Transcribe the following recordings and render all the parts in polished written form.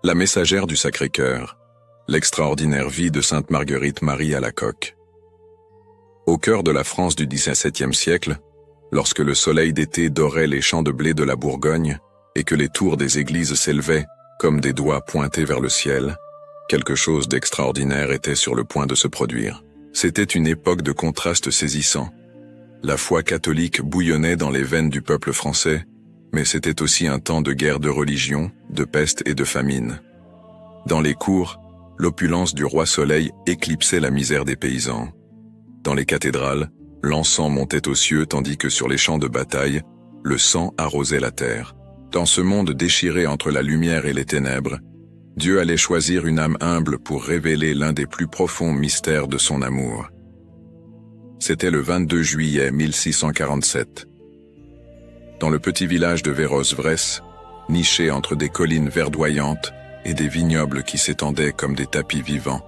La messagère du Sacré-Cœur, l'extraordinaire vie de Sainte Marguerite Marie Alacoque. Au cœur de la France du XVIIe siècle, lorsque le soleil d'été dorait les champs de blé de la Bourgogne et que les tours des églises s'élevaient comme des doigts pointés vers le ciel, quelque chose d'extraordinaire était sur le point de se produire. C'était une époque de contrastes saisissants. La foi catholique bouillonnait dans les veines du peuple français, mais c'était aussi un temps de guerre de religion, de peste et de famine. Dans les cours, l'opulence du roi Soleil éclipsait la misère des paysans. Dans les cathédrales, l'encens montait aux cieux tandis que sur les champs de bataille, le sang arrosait la terre. Dans ce monde déchiré entre la lumière et les ténèbres, Dieu allait choisir une âme humble pour révéler l'un des plus profonds mystères de son amour. C'était le 22 juillet 1647. Dans le petit village de Véros-Vrès, niché entre des collines verdoyantes et des vignobles qui s'étendaient comme des tapis vivants,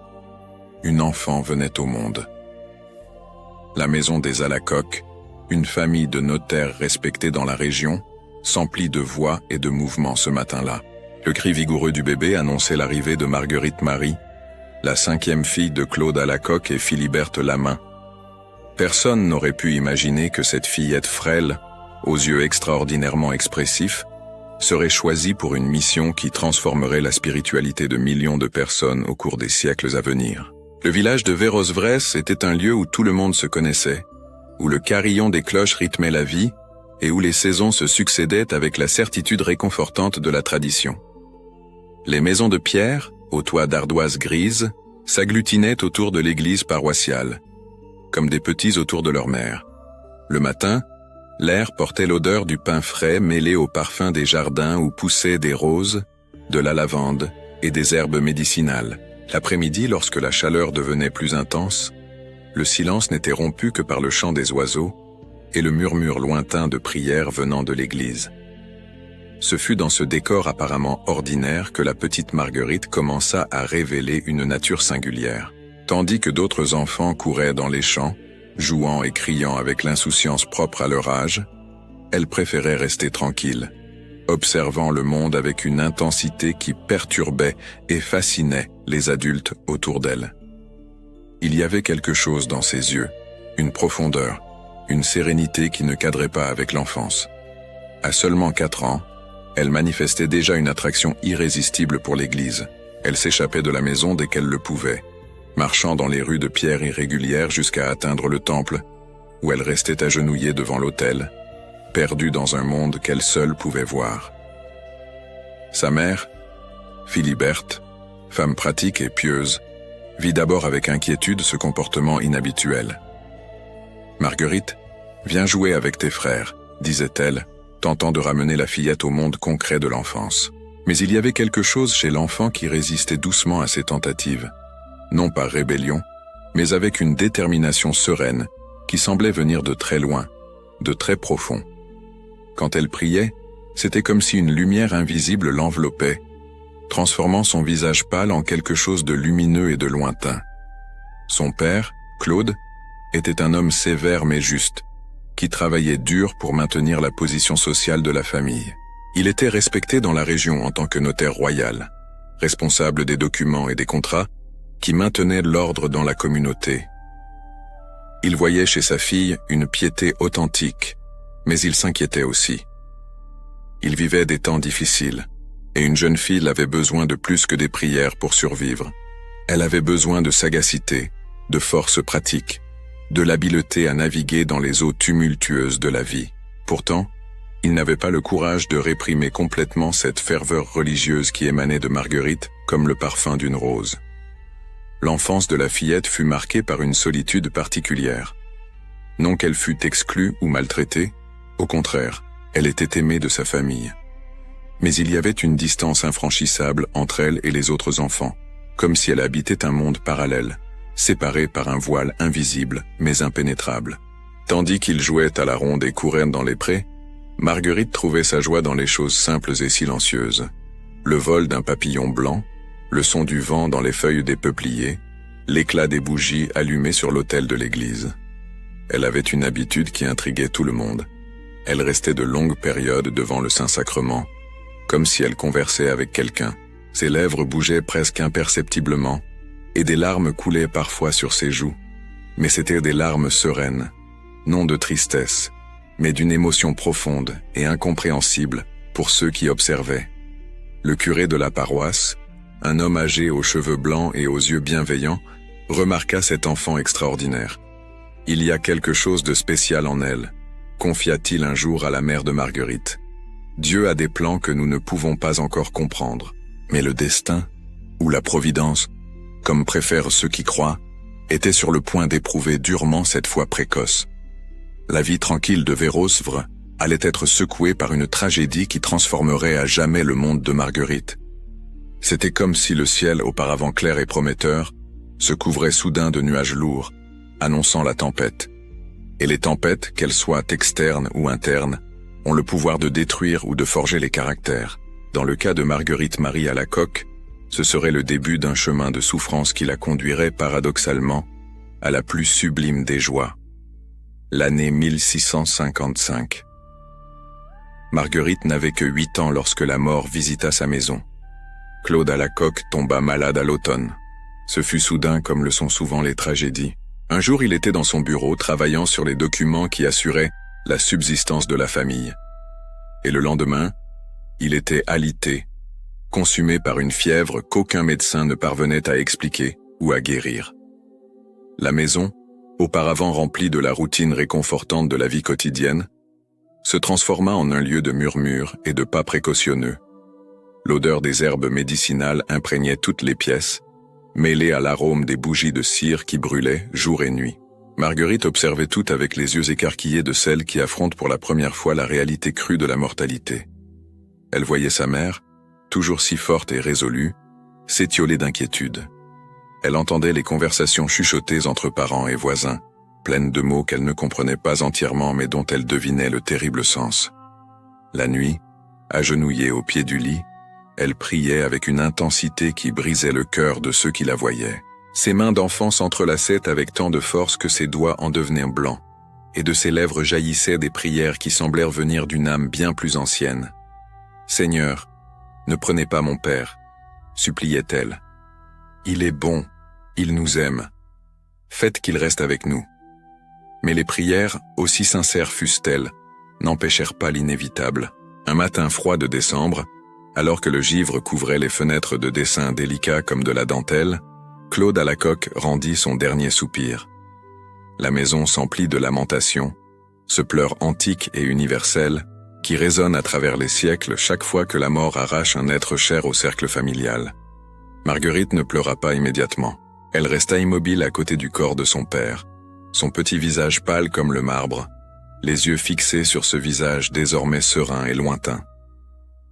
une enfant venait au monde. La maison des Alacoque, une famille de notaires respectés dans la région, s'emplit de voix et de mouvements ce matin-là. Le cri vigoureux du bébé annonçait l'arrivée de Marguerite Marie, la 5e fille de Claude Alacoque et Philiberte Lamain. Personne n'aurait pu imaginer que cette fillette frêle, aux yeux extraordinairement expressifs, serait choisie pour une mission qui transformerait la spiritualité de millions de personnes au cours des siècles à venir. Le village de Véros-Vrès était un lieu où tout le monde se connaissait, où le carillon des cloches rythmait la vie et où les saisons se succédaient avec la certitude réconfortante de la tradition. Les maisons de pierre, aux toits d'ardoise grise, s'agglutinaient autour de l'église paroissiale, comme des petits autour de leur mère. Le matin, l'air portait l'odeur du pain frais mêlé au parfum des jardins où poussaient des roses, de la lavande et des herbes médicinales. L'après-midi, lorsque la chaleur devenait plus intense, le silence n'était rompu que par le chant des oiseaux et le murmure lointain de prières venant de l'église. Ce fut dans ce décor apparemment ordinaire que la petite Marguerite commença à révéler une nature singulière. Tandis que d'autres enfants couraient dans les champs, jouant et criant avec l'insouciance propre à leur âge, elle préférait rester tranquille, observant le monde avec une intensité qui perturbait et fascinait les adultes autour d'elle. Il y avait quelque chose dans ses yeux, une profondeur, une sérénité qui ne cadrait pas avec l'enfance. À seulement 4 ans, elle manifestait déjà une attraction irrésistible pour l'église. Elle s'échappait de la maison dès qu'elle le pouvait, marchant dans les rues de pierre irrégulières jusqu'à atteindre le temple, où elle restait agenouillée devant l'autel, perdue dans un monde qu'elle seule pouvait voir. Sa mère, Philiberte, femme pratique et pieuse, vit d'abord avec inquiétude ce comportement inhabituel. « Marguerite, viens jouer avec tes frères », disait-elle, tentant de ramener la fillette au monde concret de l'enfance. Mais il y avait quelque chose chez l'enfant qui résistait doucement à ces tentatives, non par rébellion, mais avec une détermination sereine qui semblait venir de très loin, de très profond. Quand elle priait, c'était comme si une lumière invisible l'enveloppait, transformant son visage pâle en quelque chose de lumineux et de lointain. Son père, Claude, était un homme sévère mais juste, qui travaillait dur pour maintenir la position sociale de la famille. Il était respecté dans la région en tant que notaire royal, responsable des documents et des contrats qui maintenaient l'ordre dans la communauté. Il voyait chez sa fille une piété authentique, mais il s'inquiétait aussi. Il vivait des temps difficiles, et une jeune fille avait besoin de plus que des prières pour survivre. Elle avait besoin de sagacité, de force pratique, de l'habileté à naviguer dans les eaux tumultueuses de la vie. Pourtant, il n'avait pas le courage de réprimer complètement cette ferveur religieuse qui émanait de Marguerite comme le parfum d'une rose. L'enfance de la fillette fut marquée par une solitude particulière. Non qu'elle fût exclue ou maltraitée, au contraire, elle était aimée de sa famille. Mais il y avait une distance infranchissable entre elle et les autres enfants, comme si elle habitait un monde parallèle, séparé par un voile invisible mais impénétrable. Tandis qu'il jouait à la ronde et courait dans les prés, Marguerite trouvait sa joie dans les choses simples et silencieuses. Le vol d'un papillon blanc, le son du vent dans les feuilles des peupliers, l'éclat des bougies allumées sur l'autel de l'église. Elle avait une habitude qui intriguait tout le monde. Elle restait de longues périodes devant le Saint-Sacrement, comme si elle conversait avec quelqu'un, Ses lèvres bougeaient presque imperceptiblement, et des larmes coulaient parfois sur ses joues. Mais c'étaient des larmes sereines, non de tristesse, mais d'une émotion profonde et incompréhensible pour ceux qui observaient. Le curé de la paroisse, un homme âgé aux cheveux blancs et aux yeux bienveillants, remarqua cet enfant extraordinaire. « Il y a quelque chose de spécial en elle », confia-t-il un jour à la mère de Marguerite. « Dieu a des plans que nous ne pouvons pas encore comprendre. Mais le destin, ou la providence, comme préfèrent ceux qui croient, était sur le point d'éprouver durement cette foi précoce. La vie tranquille de Vérosvre allait être secouée par une tragédie qui transformerait à jamais le monde de Marguerite. C'était comme si le ciel, auparavant clair et prometteur, se couvrait soudain de nuages lourds, annonçant la tempête. Et les tempêtes, qu'elles soient externes ou internes, ont le pouvoir de détruire ou de forger les caractères. Dans le cas de Marguerite Marie Alacoque, ce serait le début d'un chemin de souffrance qui la conduirait paradoxalement à la plus sublime des joies. L'année 1655. Marguerite n'avait que 8 ans lorsque la mort visita sa maison. Claude Alacoque tomba malade à l'automne. Ce fut soudain comme le sont souvent les tragédies. Un jour, il était dans son bureau travaillant sur les documents qui assuraient la subsistance de la famille. Et le lendemain, il était alité, consumé par une fièvre qu'aucun médecin ne parvenait à expliquer ou à guérir. La maison, auparavant remplie de la routine réconfortante de la vie quotidienne, se transforma en un lieu de murmures et de pas précautionneux. L'odeur des herbes médicinales imprégnait toutes les pièces, mêlée à l'arôme des bougies de cire qui brûlaient jour et nuit. Marguerite observait tout avec les yeux écarquillés de celle qui affronte pour la première fois la réalité crue de la mortalité. Elle voyait sa mère, toujours si forte et résolue, s'étioler d'inquiétude. Elle entendait les conversations chuchotées entre parents et voisins, pleines de mots qu'elle ne comprenait pas entièrement mais dont elle devinait le terrible sens. La nuit, agenouillée au pied du lit, elle priait avec une intensité qui brisait le cœur de ceux qui la voyaient. Ses mains d'enfant s'entrelaçaient avec tant de force que ses doigts en devenaient blancs, et de ses lèvres jaillissaient des prières qui semblèrent venir d'une âme bien plus ancienne. « Seigneur, ne prenez pas mon père, » suppliait-elle. « Il est bon, il nous aime. Faites qu'il reste avec nous. » Mais les prières, aussi sincères fussent-elles, n'empêchèrent pas l'inévitable. Un matin froid de décembre, alors que le givre couvrait les fenêtres de dessins délicats comme de la dentelle, Claude Alacoque rendit son dernier soupir. La maison s'emplit de lamentations, ce pleur antique et universel qui résonne à travers les siècles chaque fois que la mort arrache un être cher au cercle familial. Marguerite ne pleura pas immédiatement. Elle resta immobile à côté du corps de son père, son petit visage pâle comme le marbre, les yeux fixés sur ce visage désormais serein et lointain.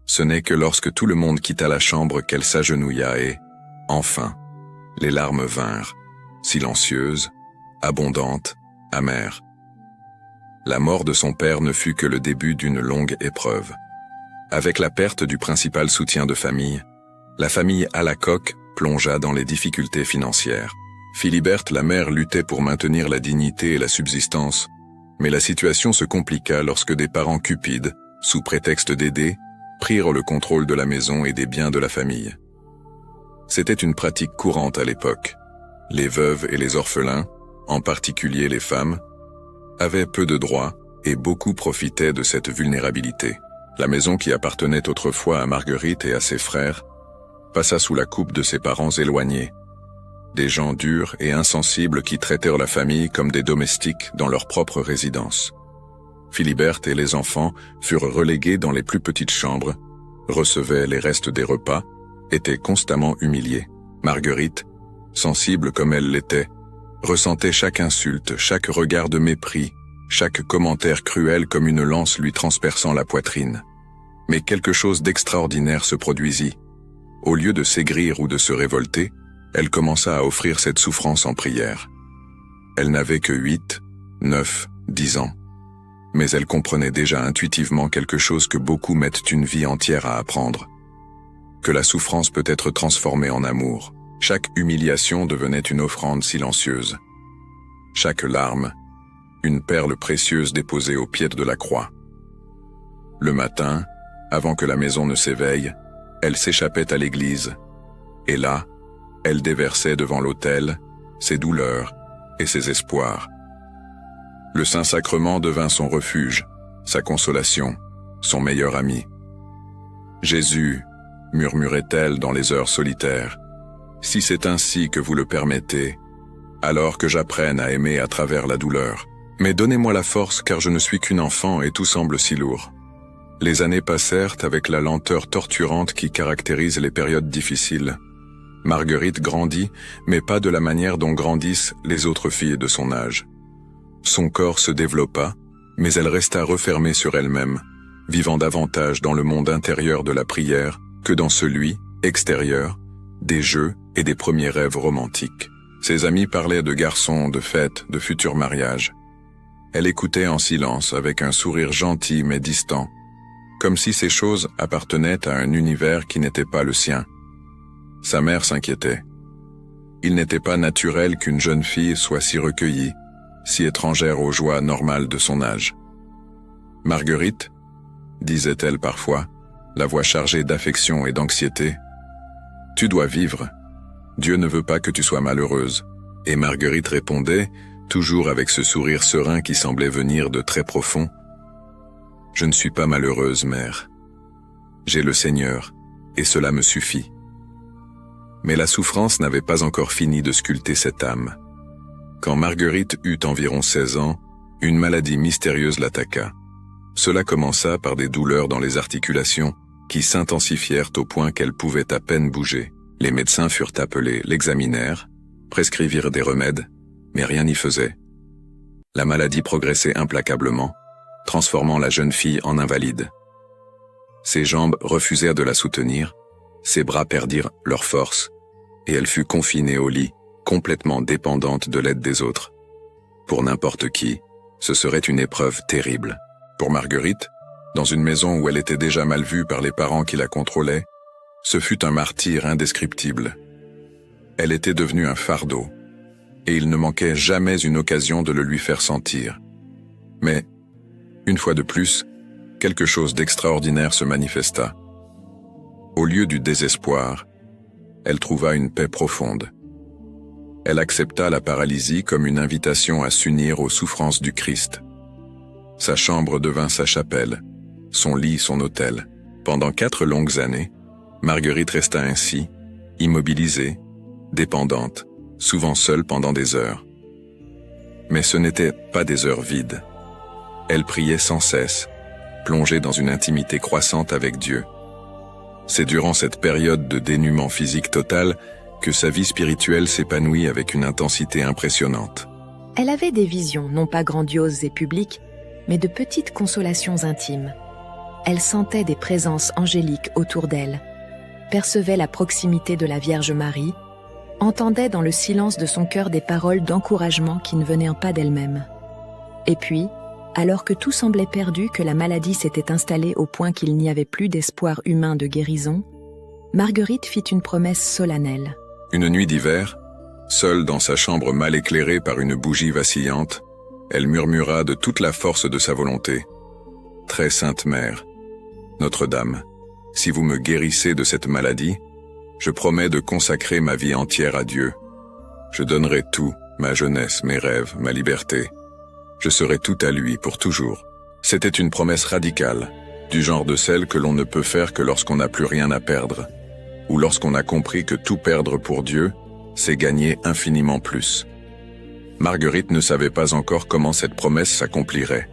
Ce n'est que lorsque tout le monde quitta la chambre qu'elle s'agenouilla et, enfin, les larmes vinrent, silencieuses, abondantes, amères. La mort de son père ne fut que le début d'une longue épreuve. Avec la perte du principal soutien de famille, la famille Alacoque plongea dans les difficultés financières. Philiberte, la mère, luttait pour maintenir la dignité et la subsistance, mais la situation se compliqua lorsque des parents cupides, sous prétexte d'aider, prirent le contrôle de la maison et des biens de la famille. C'était une pratique courante à l'époque. Les veuves et les orphelins, en particulier les femmes, avaient peu de droits et beaucoup profitaient de cette vulnérabilité. La maison qui appartenait autrefois à Marguerite et à ses frères passa sous la coupe de ses parents éloignés, des gens durs et insensibles qui traitèrent la famille comme des domestiques dans leur propre résidence. Philiberte et les enfants furent relégués dans les plus petites chambres, recevaient les restes des repas, étaient constamment humiliés. Marguerite, sensible comme elle l'était, ressentait chaque insulte, chaque regard de mépris, chaque commentaire cruel comme une lance lui transperçant la poitrine. Mais quelque chose d'extraordinaire se produisit. Au lieu de s'aigrir ou de se révolter, elle commença à offrir cette souffrance en prière. Elle n'avait que 8, 9, 10 ans. Mais elle comprenait déjà intuitivement quelque chose que beaucoup mettent une vie entière à apprendre. Que la souffrance peut être transformée en amour. Chaque humiliation devenait une offrande silencieuse. Chaque larme, une perle précieuse déposée au pied de la croix. Le matin, avant que la maison ne s'éveille, Elle s'échappait à l'église, et là, elle déversait devant l'autel ses douleurs et ses espoirs. Le Saint-Sacrement devint son refuge, sa consolation, son meilleur ami. « Jésus, murmurait-elle dans les heures solitaires, si c'est ainsi que vous le permettez, alors que j'apprenne à aimer à travers la douleur. Mais donnez-moi la force car je ne suis qu'une enfant et tout semble si lourd. » Les années passèrent avec la lenteur torturante qui caractérise les périodes difficiles. Marguerite grandit, mais pas de la manière dont grandissent les autres filles de son âge. Son corps se développa, mais elle resta refermée sur elle-même, vivant davantage dans le monde intérieur de la prière que dans celui, extérieur, des jeux et des premiers rêves romantiques. Ses amis parlaient de garçons, de fêtes, de futurs mariages. Elle écoutait en silence, avec un sourire gentil mais distant, comme si ces choses appartenaient à un univers qui n'était pas le sien. Sa mère s'inquiétait. Il n'était pas naturel qu'une jeune fille soit si recueillie, si étrangère aux joies normales de son âge. « Marguerite, disait-elle parfois, la voix chargée d'affection et d'anxiété, tu dois vivre. Dieu ne veut pas que tu sois malheureuse. » Et Marguerite répondait, toujours avec ce sourire serein qui semblait venir de très profond, « Je ne suis pas malheureuse, mère. J'ai le Seigneur, et cela me suffit. » Mais la souffrance n'avait pas encore fini de sculpter cette âme. Quand Marguerite eut environ 16 ans, une maladie mystérieuse l'attaqua. Cela commença par des douleurs dans les articulations qui s'intensifièrent au point qu'elle pouvait à peine bouger. Les médecins furent appelés, l'examinèrent, prescrivirent des remèdes, mais rien n'y faisait. La maladie progressait implacablement, transformant la jeune fille en invalide. Ses jambes refusèrent de la soutenir, ses bras perdirent leur force, et elle fut confinée au lit, complètement dépendante de l'aide des autres. Pour n'importe qui, ce serait une épreuve terrible. Pour Marguerite, dans une maison où elle était déjà mal vue par les parents qui la contrôlaient, ce fut un martyre indescriptible. Elle était devenue un fardeau, et il ne manquait jamais une occasion de le lui faire sentir. Mais, une fois de plus, quelque chose d'extraordinaire se manifesta. Au lieu du désespoir, elle trouva une paix profonde. Elle accepta la paralysie comme une invitation à s'unir aux souffrances du Christ. Sa chambre devint sa chapelle, son lit son autel. Pendant 4 longues années, Marguerite resta ainsi, immobilisée, dépendante, souvent seule pendant des heures. Mais ce n'étaient pas des heures vides. Elle priait sans cesse, plongée dans une intimité croissante avec Dieu. C'est durant cette période de dénuement physique total que sa vie spirituelle s'épanouit avec une intensité impressionnante. Elle avait des visions, non pas grandioses et publiques, mais de petites consolations intimes. Elle sentait des présences angéliques autour d'elle, percevait la proximité de la Vierge Marie, entendait dans le silence de son cœur des paroles d'encouragement qui ne venaient pas d'elle-même. Et puis, alors que tout semblait perdu, que la maladie s'était installée au point qu'il n'y avait plus d'espoir humain de guérison, Marguerite fit une promesse solennelle. Une nuit d'hiver, seule dans sa chambre mal éclairée par une bougie vacillante, elle murmura de toute la force de sa volonté. « Très sainte Mère, Notre-Dame, si vous me guérissez de cette maladie, je promets de consacrer ma vie entière à Dieu. Je donnerai tout, ma jeunesse, mes rêves, ma liberté. Je serai tout à lui pour toujours. » C'était une promesse radicale, du genre de celle que l'on ne peut faire que lorsqu'on n'a plus rien à perdre, ou lorsqu'on a compris que tout perdre pour Dieu, c'est gagner infiniment plus. Marguerite ne savait pas encore comment cette promesse s'accomplirait,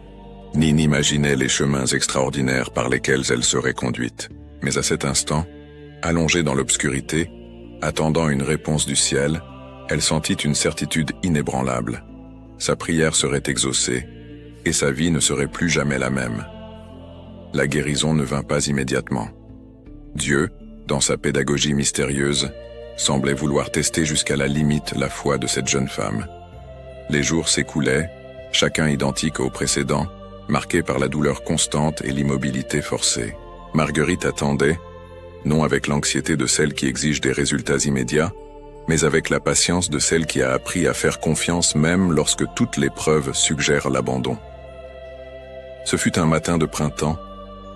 ni n'imaginait les chemins extraordinaires par lesquels elle serait conduite. Mais à cet instant, allongée dans l'obscurité, attendant une réponse du ciel, elle sentit une certitude inébranlable. Sa prière serait exaucée, et sa vie ne serait plus jamais la même. La guérison ne vint pas immédiatement. Dieu, dans sa pédagogie mystérieuse, semblait vouloir tester jusqu'à la limite la foi de cette jeune femme. Les jours s'écoulaient, chacun identique au précédent, marqué par la douleur constante et l'immobilité forcée. Marguerite attendait, non avec l'anxiété de celle qui exige des résultats immédiats, mais avec la patience de celle qui a appris à faire confiance même lorsque toutes les preuves suggèrent l'abandon. Ce fut un matin de printemps,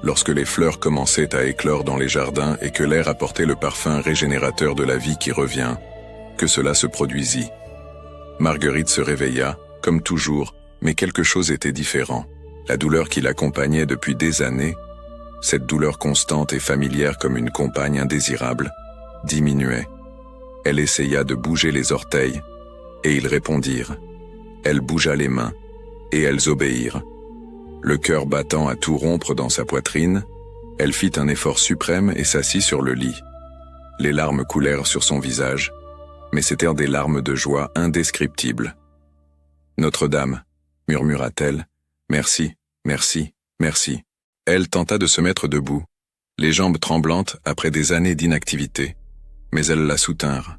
lorsque les fleurs commençaient à éclore dans les jardins et que l'air apportait le parfum régénérateur de la vie qui revient, que cela se produisit. Marguerite se réveilla, comme toujours, mais quelque chose était différent. La douleur qui l'accompagnait depuis des années, cette douleur constante et familière comme une compagne indésirable, diminuait. Elle essaya de bouger les orteils, et ils répondirent. Elle bougea les mains, et elles obéirent. Le cœur battant à tout rompre dans sa poitrine, elle fit un effort suprême et s'assit sur le lit. Les larmes coulèrent sur son visage, mais c'étaient des larmes de joie indescriptibles. « Notre-Dame » murmura-t-elle, « merci, merci, merci. » Elle tenta de se mettre debout, les jambes tremblantes après des années d'inactivité, mais elles la soutinrent.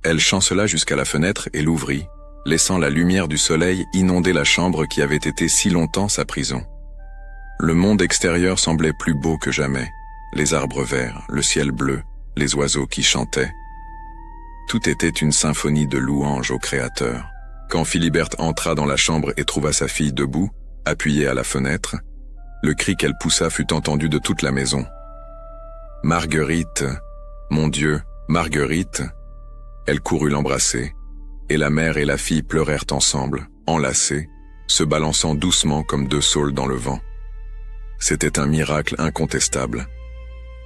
Elle chancela jusqu'à la fenêtre et l'ouvrit, laissant la lumière du soleil inonder la chambre qui avait été si longtemps sa prison. Le monde extérieur semblait plus beau que jamais, les arbres verts, le ciel bleu, les oiseaux qui chantaient. Tout était une symphonie de louanges au Créateur. Quand Philiberte entra dans la chambre et trouva sa fille debout, appuyée à la fenêtre, le cri qu'elle poussa fut entendu de toute la maison. « Marguerite, mon Dieu, Marguerite !» Elle courut l'embrasser, et la mère et la fille pleurèrent ensemble, enlacées, se balançant doucement comme deux saules dans le vent. C'était un miracle incontestable.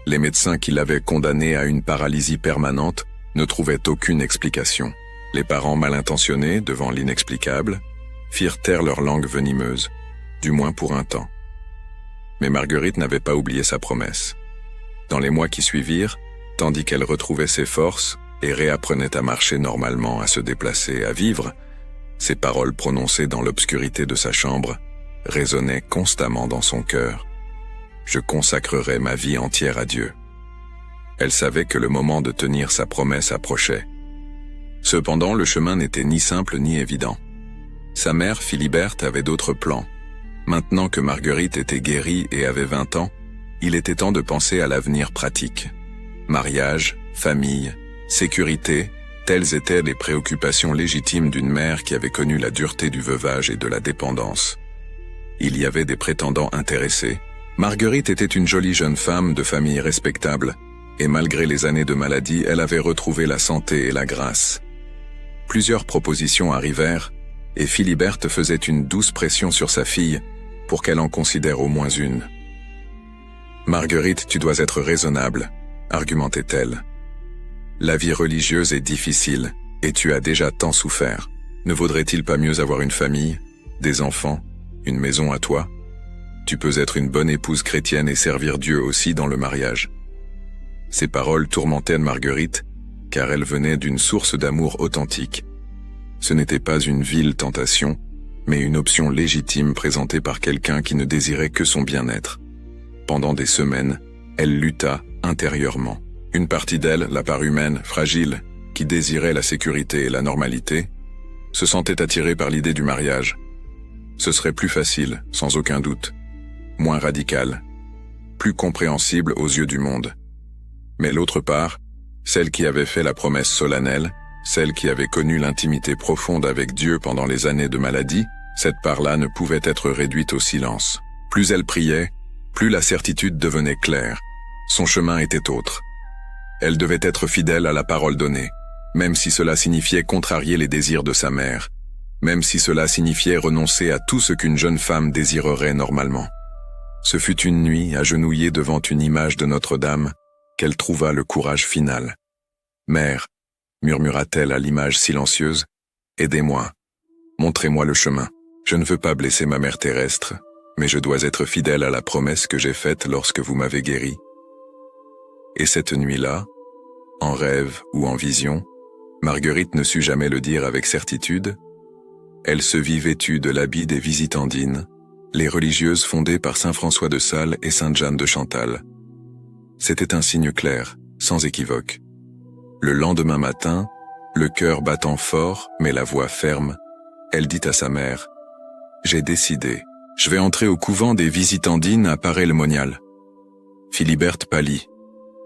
Les médecins qui l'avaient condamnée à une paralysie permanente ne trouvaient aucune explication. Les parents mal intentionnés, devant l'inexplicable, firent taire leur langue venimeuse, du moins pour un temps. Mais Marguerite n'avait pas oublié sa promesse. Dans les mois qui suivirent, tandis qu'elle retrouvait ses forces et réapprenait à marcher normalement, à se déplacer, à vivre, ces paroles prononcées dans l'obscurité de sa chambre résonnaient constamment dans son cœur. « Je consacrerai ma vie entière à Dieu. » Elle savait que le moment de tenir sa promesse approchait. Cependant, le chemin n'était ni simple ni évident. Sa mère, Philiberte, avait d'autres plans. Maintenant que Marguerite était guérie et avait 20 ans, il était temps de penser à l'avenir pratique. Mariage, famille, sécurité, telles étaient les préoccupations légitimes d'une mère qui avait connu la dureté du veuvage et de la dépendance. Il y avait des prétendants intéressés. Marguerite était une jolie jeune femme de famille respectable, et malgré les années de maladie, elle avait retrouvé la santé et la grâce. Plusieurs propositions arrivèrent, et Philiberte faisait une douce pression sur sa fille pour qu'elle en considère au moins une. « Marguerite, tu dois être raisonnable », argumentait-elle. « La vie religieuse est difficile, et tu as déjà tant souffert. Ne vaudrait-il pas mieux avoir une famille, des enfants, une maison à toi? Tu peux être une bonne épouse chrétienne et servir Dieu aussi dans le mariage. » Ces paroles tourmentaient Marguerite, car elles venaient d'une source d'amour authentique. Ce n'était pas une vile tentation, mais une option légitime présentée par quelqu'un qui ne désirait que son bien-être. Pendant des semaines, elle lutta intérieurement. Une partie d'elle, la part humaine, fragile, qui désirait la sécurité et la normalité, se sentait attirée par l'idée du mariage. Ce serait plus facile, sans aucun doute, moins radical, plus compréhensible aux yeux du monde. Mais l'autre part, celle qui avait fait la promesse solennelle, celle qui avait connu l'intimité profonde avec Dieu pendant les années de maladie, cette part-là ne pouvait être réduite au silence. Plus elle priait, plus la certitude devenait claire. Son chemin était autre. Elle devait être fidèle à la parole donnée, même si cela signifiait contrarier les désirs de sa mère, même si cela signifiait renoncer à tout ce qu'une jeune femme désirerait normalement. Ce fut une nuit, agenouillée devant une image de Notre-Dame, qu'elle trouva le courage final. « Mère », murmura-t-elle à l'image silencieuse, « aidez-moi, montrez-moi le chemin. Je ne veux pas blesser ma mère terrestre, mais je dois être fidèle à la promesse que j'ai faite lorsque vous m'avez guéri. » Et cette nuit-là, en rêve ou en vision, Marguerite ne sut jamais le dire avec certitude, elle se vit vêtue de l'habit des Visitandines, les religieuses fondées par saint François de Sales et sainte Jeanne de Chantal. C'était un signe clair, sans équivoque. Le lendemain matin, le cœur battant fort, mais la voix ferme, elle dit à sa mère, « J'ai décidé, je vais entrer au couvent des Visitandines à Paray-le-Monial. » Philiberte pâlit.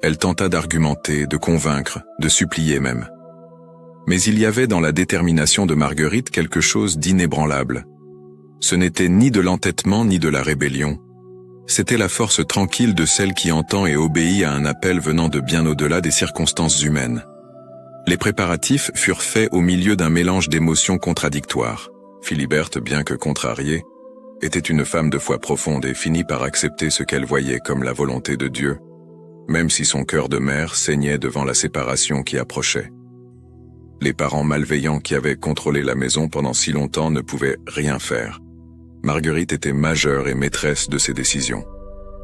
Elle tenta d'argumenter, de convaincre, de supplier même. Mais il y avait dans la détermination de Marguerite quelque chose d'inébranlable. Ce n'était ni de l'entêtement ni de la rébellion. C'était la force tranquille de celle qui entend et obéit à un appel venant de bien au-delà des circonstances humaines. Les préparatifs furent faits au milieu d'un mélange d'émotions contradictoires. Philiberte, bien que contrariée, était une femme de foi profonde et finit par accepter ce qu'elle voyait comme la volonté de Dieu, même si son cœur de mère saignait devant la séparation qui approchait. Les parents malveillants qui avaient contrôlé la maison pendant si longtemps ne pouvaient rien faire. Marguerite était majeure et maîtresse de ses décisions.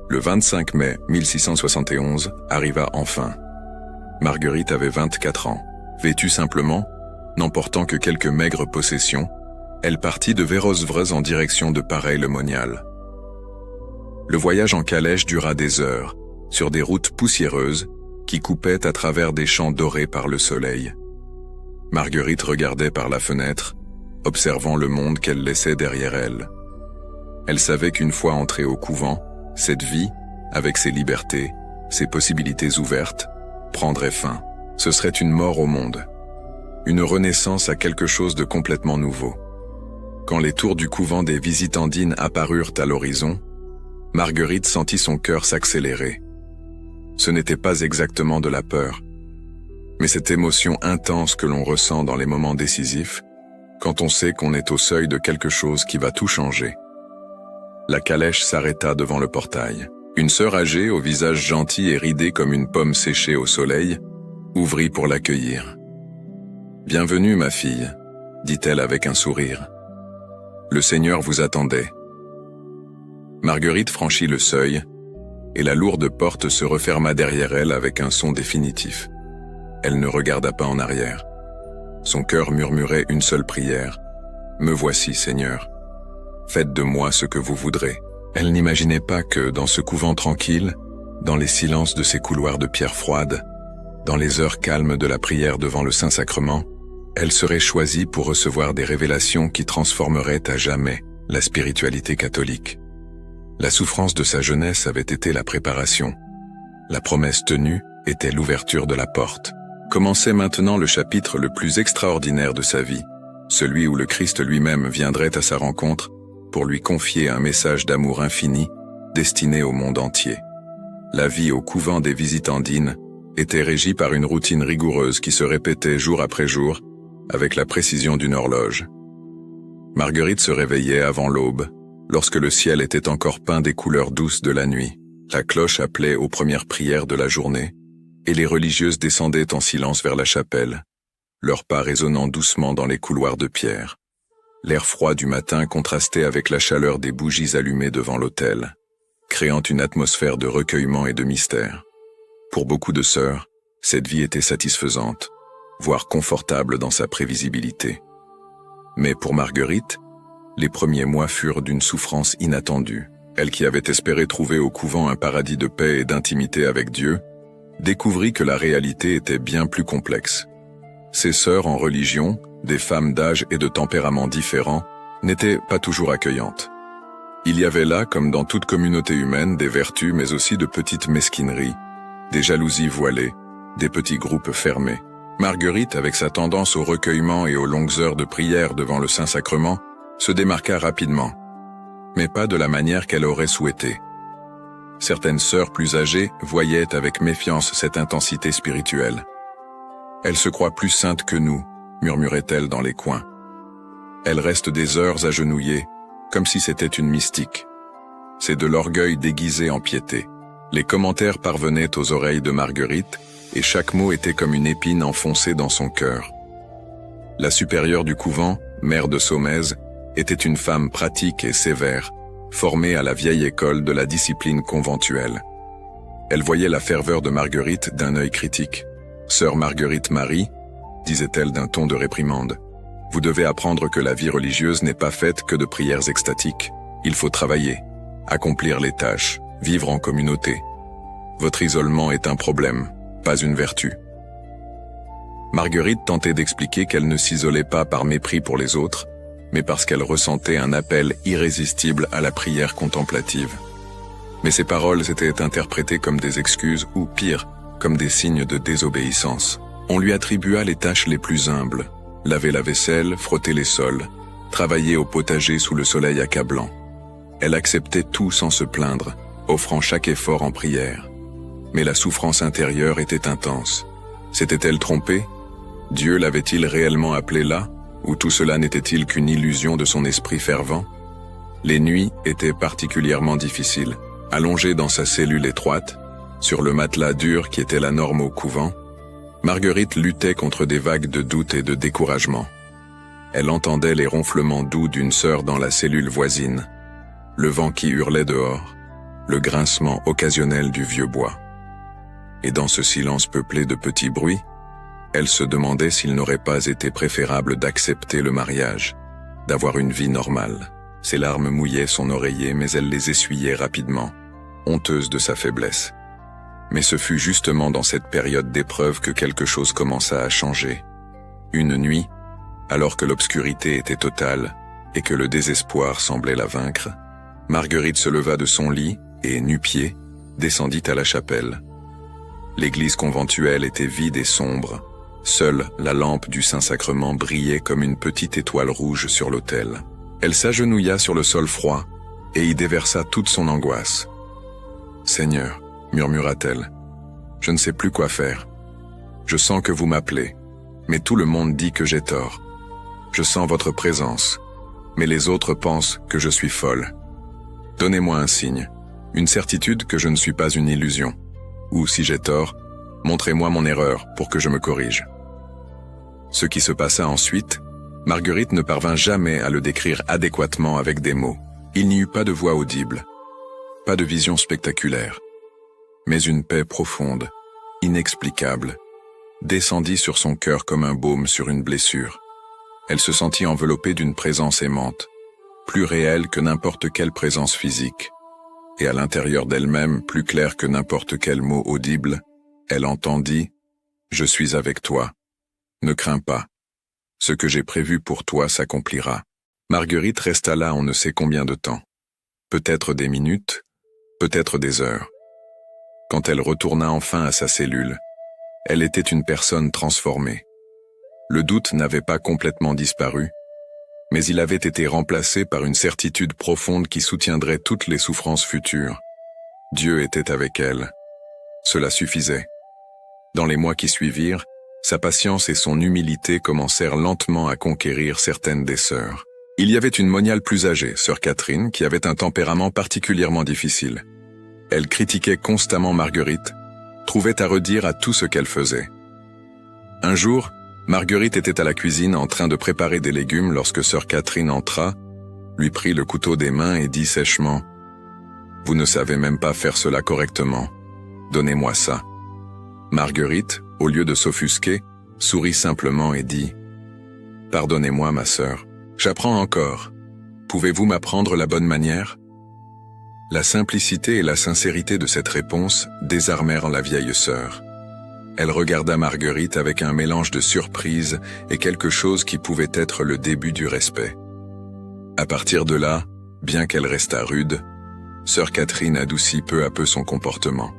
Le 25 mai 1671 arriva enfin. Marguerite avait 24 ans. Vêtue simplement, n'emportant que quelques maigres possessions, elle partit de Vérosvreuze en direction de Pareil-le-Monial. Le voyage en calèche dura des heures, sur des routes poussiéreuses qui coupaient à travers des champs dorés par le soleil. Marguerite regardait par la fenêtre, observant le monde qu'elle laissait derrière elle. Elle savait qu'une fois entrée au couvent, cette vie, avec ses libertés, ses possibilités ouvertes, prendrait fin. Ce serait une mort au monde. Une renaissance à quelque chose de complètement nouveau. Quand les tours du couvent des Visitandines apparurent à l'horizon, Marguerite sentit son cœur s'accélérer. Ce n'était pas exactement de la peur, mais cette émotion intense que l'on ressent dans les moments décisifs, quand on sait qu'on est au seuil de quelque chose qui va tout changer. La calèche s'arrêta devant le portail. Une sœur âgée, au visage gentil et ridé comme une pomme séchée au soleil, ouvrit pour l'accueillir. « Bienvenue, ma fille, » dit-elle avec un sourire. « Le Seigneur vous attendait. » Marguerite franchit le seuil, et la lourde porte se referma derrière elle avec un son définitif. Elle ne regarda pas en arrière. Son cœur murmurait une seule prière. « Me voici, Seigneur. Faites de moi ce que vous voudrez. » Elle n'imaginait pas que, dans ce couvent tranquille, dans les silences de ces couloirs de pierre froide, dans les heures calmes de la prière devant le Saint-Sacrement, elle serait choisie pour recevoir des révélations qui transformeraient à jamais la spiritualité catholique. La souffrance de sa jeunesse avait été la préparation. La promesse tenue était l'ouverture de la porte. Commençait maintenant le chapitre le plus extraordinaire de sa vie, celui où le Christ lui-même viendrait à sa rencontre pour lui confier un message d'amour infini destiné au monde entier. La vie au couvent des Visitandines était régie par une routine rigoureuse qui se répétait jour après jour avec la précision d'une horloge. Marguerite se réveillait avant l'aube, lorsque le ciel était encore peint des couleurs douces de la nuit. La cloche appelait aux premières prières de la journée, et les religieuses descendaient en silence vers la chapelle, leurs pas résonnant doucement dans les couloirs de pierre. L'air froid du matin contrastait avec la chaleur des bougies allumées devant l'autel, créant une atmosphère de recueillement et de mystère. Pour beaucoup de sœurs, cette vie était satisfaisante, voire confortable dans sa prévisibilité. Mais pour Marguerite, les premiers mois furent d'une souffrance inattendue. Elle qui avait espéré trouver au couvent un paradis de paix et d'intimité avec Dieu, découvrit que la réalité était bien plus complexe. Ses sœurs en religion, des femmes d'âge et de tempéraments différents, n'étaient pas toujours accueillantes. Il y avait là, comme dans toute communauté humaine, des vertus mais aussi de petites mesquineries, des jalousies voilées, des petits groupes fermés. Marguerite, avec sa tendance au recueillement et aux longues heures de prière devant le Saint-Sacrement, se démarqua rapidement, mais pas de la manière qu'elle aurait souhaité. Certaines sœurs plus âgées voyaient avec méfiance cette intensité spirituelle. « Elle se croit plus sainte que nous », murmurait-elle dans les coins. « Elle reste des heures agenouillée, comme si c'était une mystique. C'est de l'orgueil déguisé en piété. » Les commentaires parvenaient aux oreilles de Marguerite, et chaque mot était comme une épine enfoncée dans son cœur. La supérieure du couvent, mère de Saumaise, était une femme pratique et sévère, formée à la vieille école de la discipline conventuelle. Elle voyait la ferveur de Marguerite d'un œil critique. « Sœur Marguerite Marie, disait-elle d'un ton de réprimande, vous devez apprendre que la vie religieuse n'est pas faite que de prières extatiques. Il faut travailler, accomplir les tâches, vivre en communauté. Votre isolement est un problème, pas une vertu. » Marguerite tentait d'expliquer qu'elle ne s'isolait pas par mépris pour les autres, mais parce qu'elle ressentait un appel irrésistible à la prière contemplative. Mais ces paroles étaient interprétées comme des excuses ou, pire, comme des signes de désobéissance. On lui attribua les tâches les plus humbles, laver la vaisselle, frotter les sols, travailler au potager sous le soleil accablant. Elle acceptait tout sans se plaindre, offrant chaque effort en prière. Mais la souffrance intérieure était intense. S'était-elle trompée? Dieu l'avait-il réellement appelée là? Ou tout cela n'était-il qu'une illusion de son esprit fervent? Les nuits étaient particulièrement difficiles. Allongée dans sa cellule étroite, sur le matelas dur qui était la norme au couvent, Marguerite luttait contre des vagues de doute et de découragement. Elle entendait les ronflements doux d'une sœur dans la cellule voisine, le vent qui hurlait dehors, le grincement occasionnel du vieux bois. Et dans ce silence peuplé de petits bruits, elle se demandait s'il n'aurait pas été préférable d'accepter le mariage, d'avoir une vie normale. Ses larmes mouillaient son oreiller, mais elle les essuyait rapidement, honteuse de sa faiblesse. Mais ce fut justement dans cette période d'épreuve que quelque chose commença à changer. Une nuit, alors que l'obscurité était totale et que le désespoir semblait la vaincre, Marguerite se leva de son lit et, nu-pieds, descendit à la chapelle. L'église conventuelle était vide et sombre. Seule la lampe du Saint-Sacrement brillait comme une petite étoile rouge sur l'autel. Elle s'agenouilla sur le sol froid et y déversa toute son angoisse. « Seigneur, murmura-t-elle, je ne sais plus quoi faire. Je sens que vous m'appelez, mais tout le monde dit que j'ai tort. Je sens votre présence, mais les autres pensent que je suis folle. Donnez-moi un signe, une certitude que je ne suis pas une illusion. Ou si j'ai tort, montrez-moi mon erreur pour que je me corrige. » Ce qui se passa ensuite, Marguerite ne parvint jamais à le décrire adéquatement avec des mots. Il n'y eut pas de voix audible, pas de vision spectaculaire, mais une paix profonde, inexplicable, descendit sur son cœur comme un baume sur une blessure. Elle se sentit enveloppée d'une présence aimante, plus réelle que n'importe quelle présence physique, et à l'intérieur d'elle-même plus claire que n'importe quel mot audible, elle entendit « Je suis avec toi. Ne crains pas. Ce que j'ai prévu pour toi s'accomplira. » Marguerite resta là on ne sait combien de temps. Peut-être des minutes, peut-être des heures. Quand elle retourna enfin à sa cellule, elle était une personne transformée. Le doute n'avait pas complètement disparu, mais il avait été remplacé par une certitude profonde qui soutiendrait toutes les souffrances futures. Dieu était avec elle. Cela suffisait. Dans les mois qui suivirent, sa patience et son humilité commencèrent lentement à conquérir certaines des sœurs. Il y avait une moniale plus âgée, sœur Catherine, qui avait un tempérament particulièrement difficile. Elle critiquait constamment Marguerite, trouvait à redire à tout ce qu'elle faisait. Un jour, Marguerite était à la cuisine en train de préparer des légumes lorsque sœur Catherine entra, lui prit le couteau des mains et dit sèchement « Vous ne savez même pas faire cela correctement. Donnez-moi ça. » Marguerite, au lieu de s'offusquer, sourit simplement et dit « Pardonnez-moi, ma sœur. J'apprends encore. Pouvez-vous m'apprendre la bonne manière ?» La simplicité et la sincérité de cette réponse désarmèrent la vieille sœur. Elle regarda Marguerite avec un mélange de surprise et quelque chose qui pouvait être le début du respect. À partir de là, bien qu'elle restât rude, sœur Catherine adoucit peu à peu son comportement.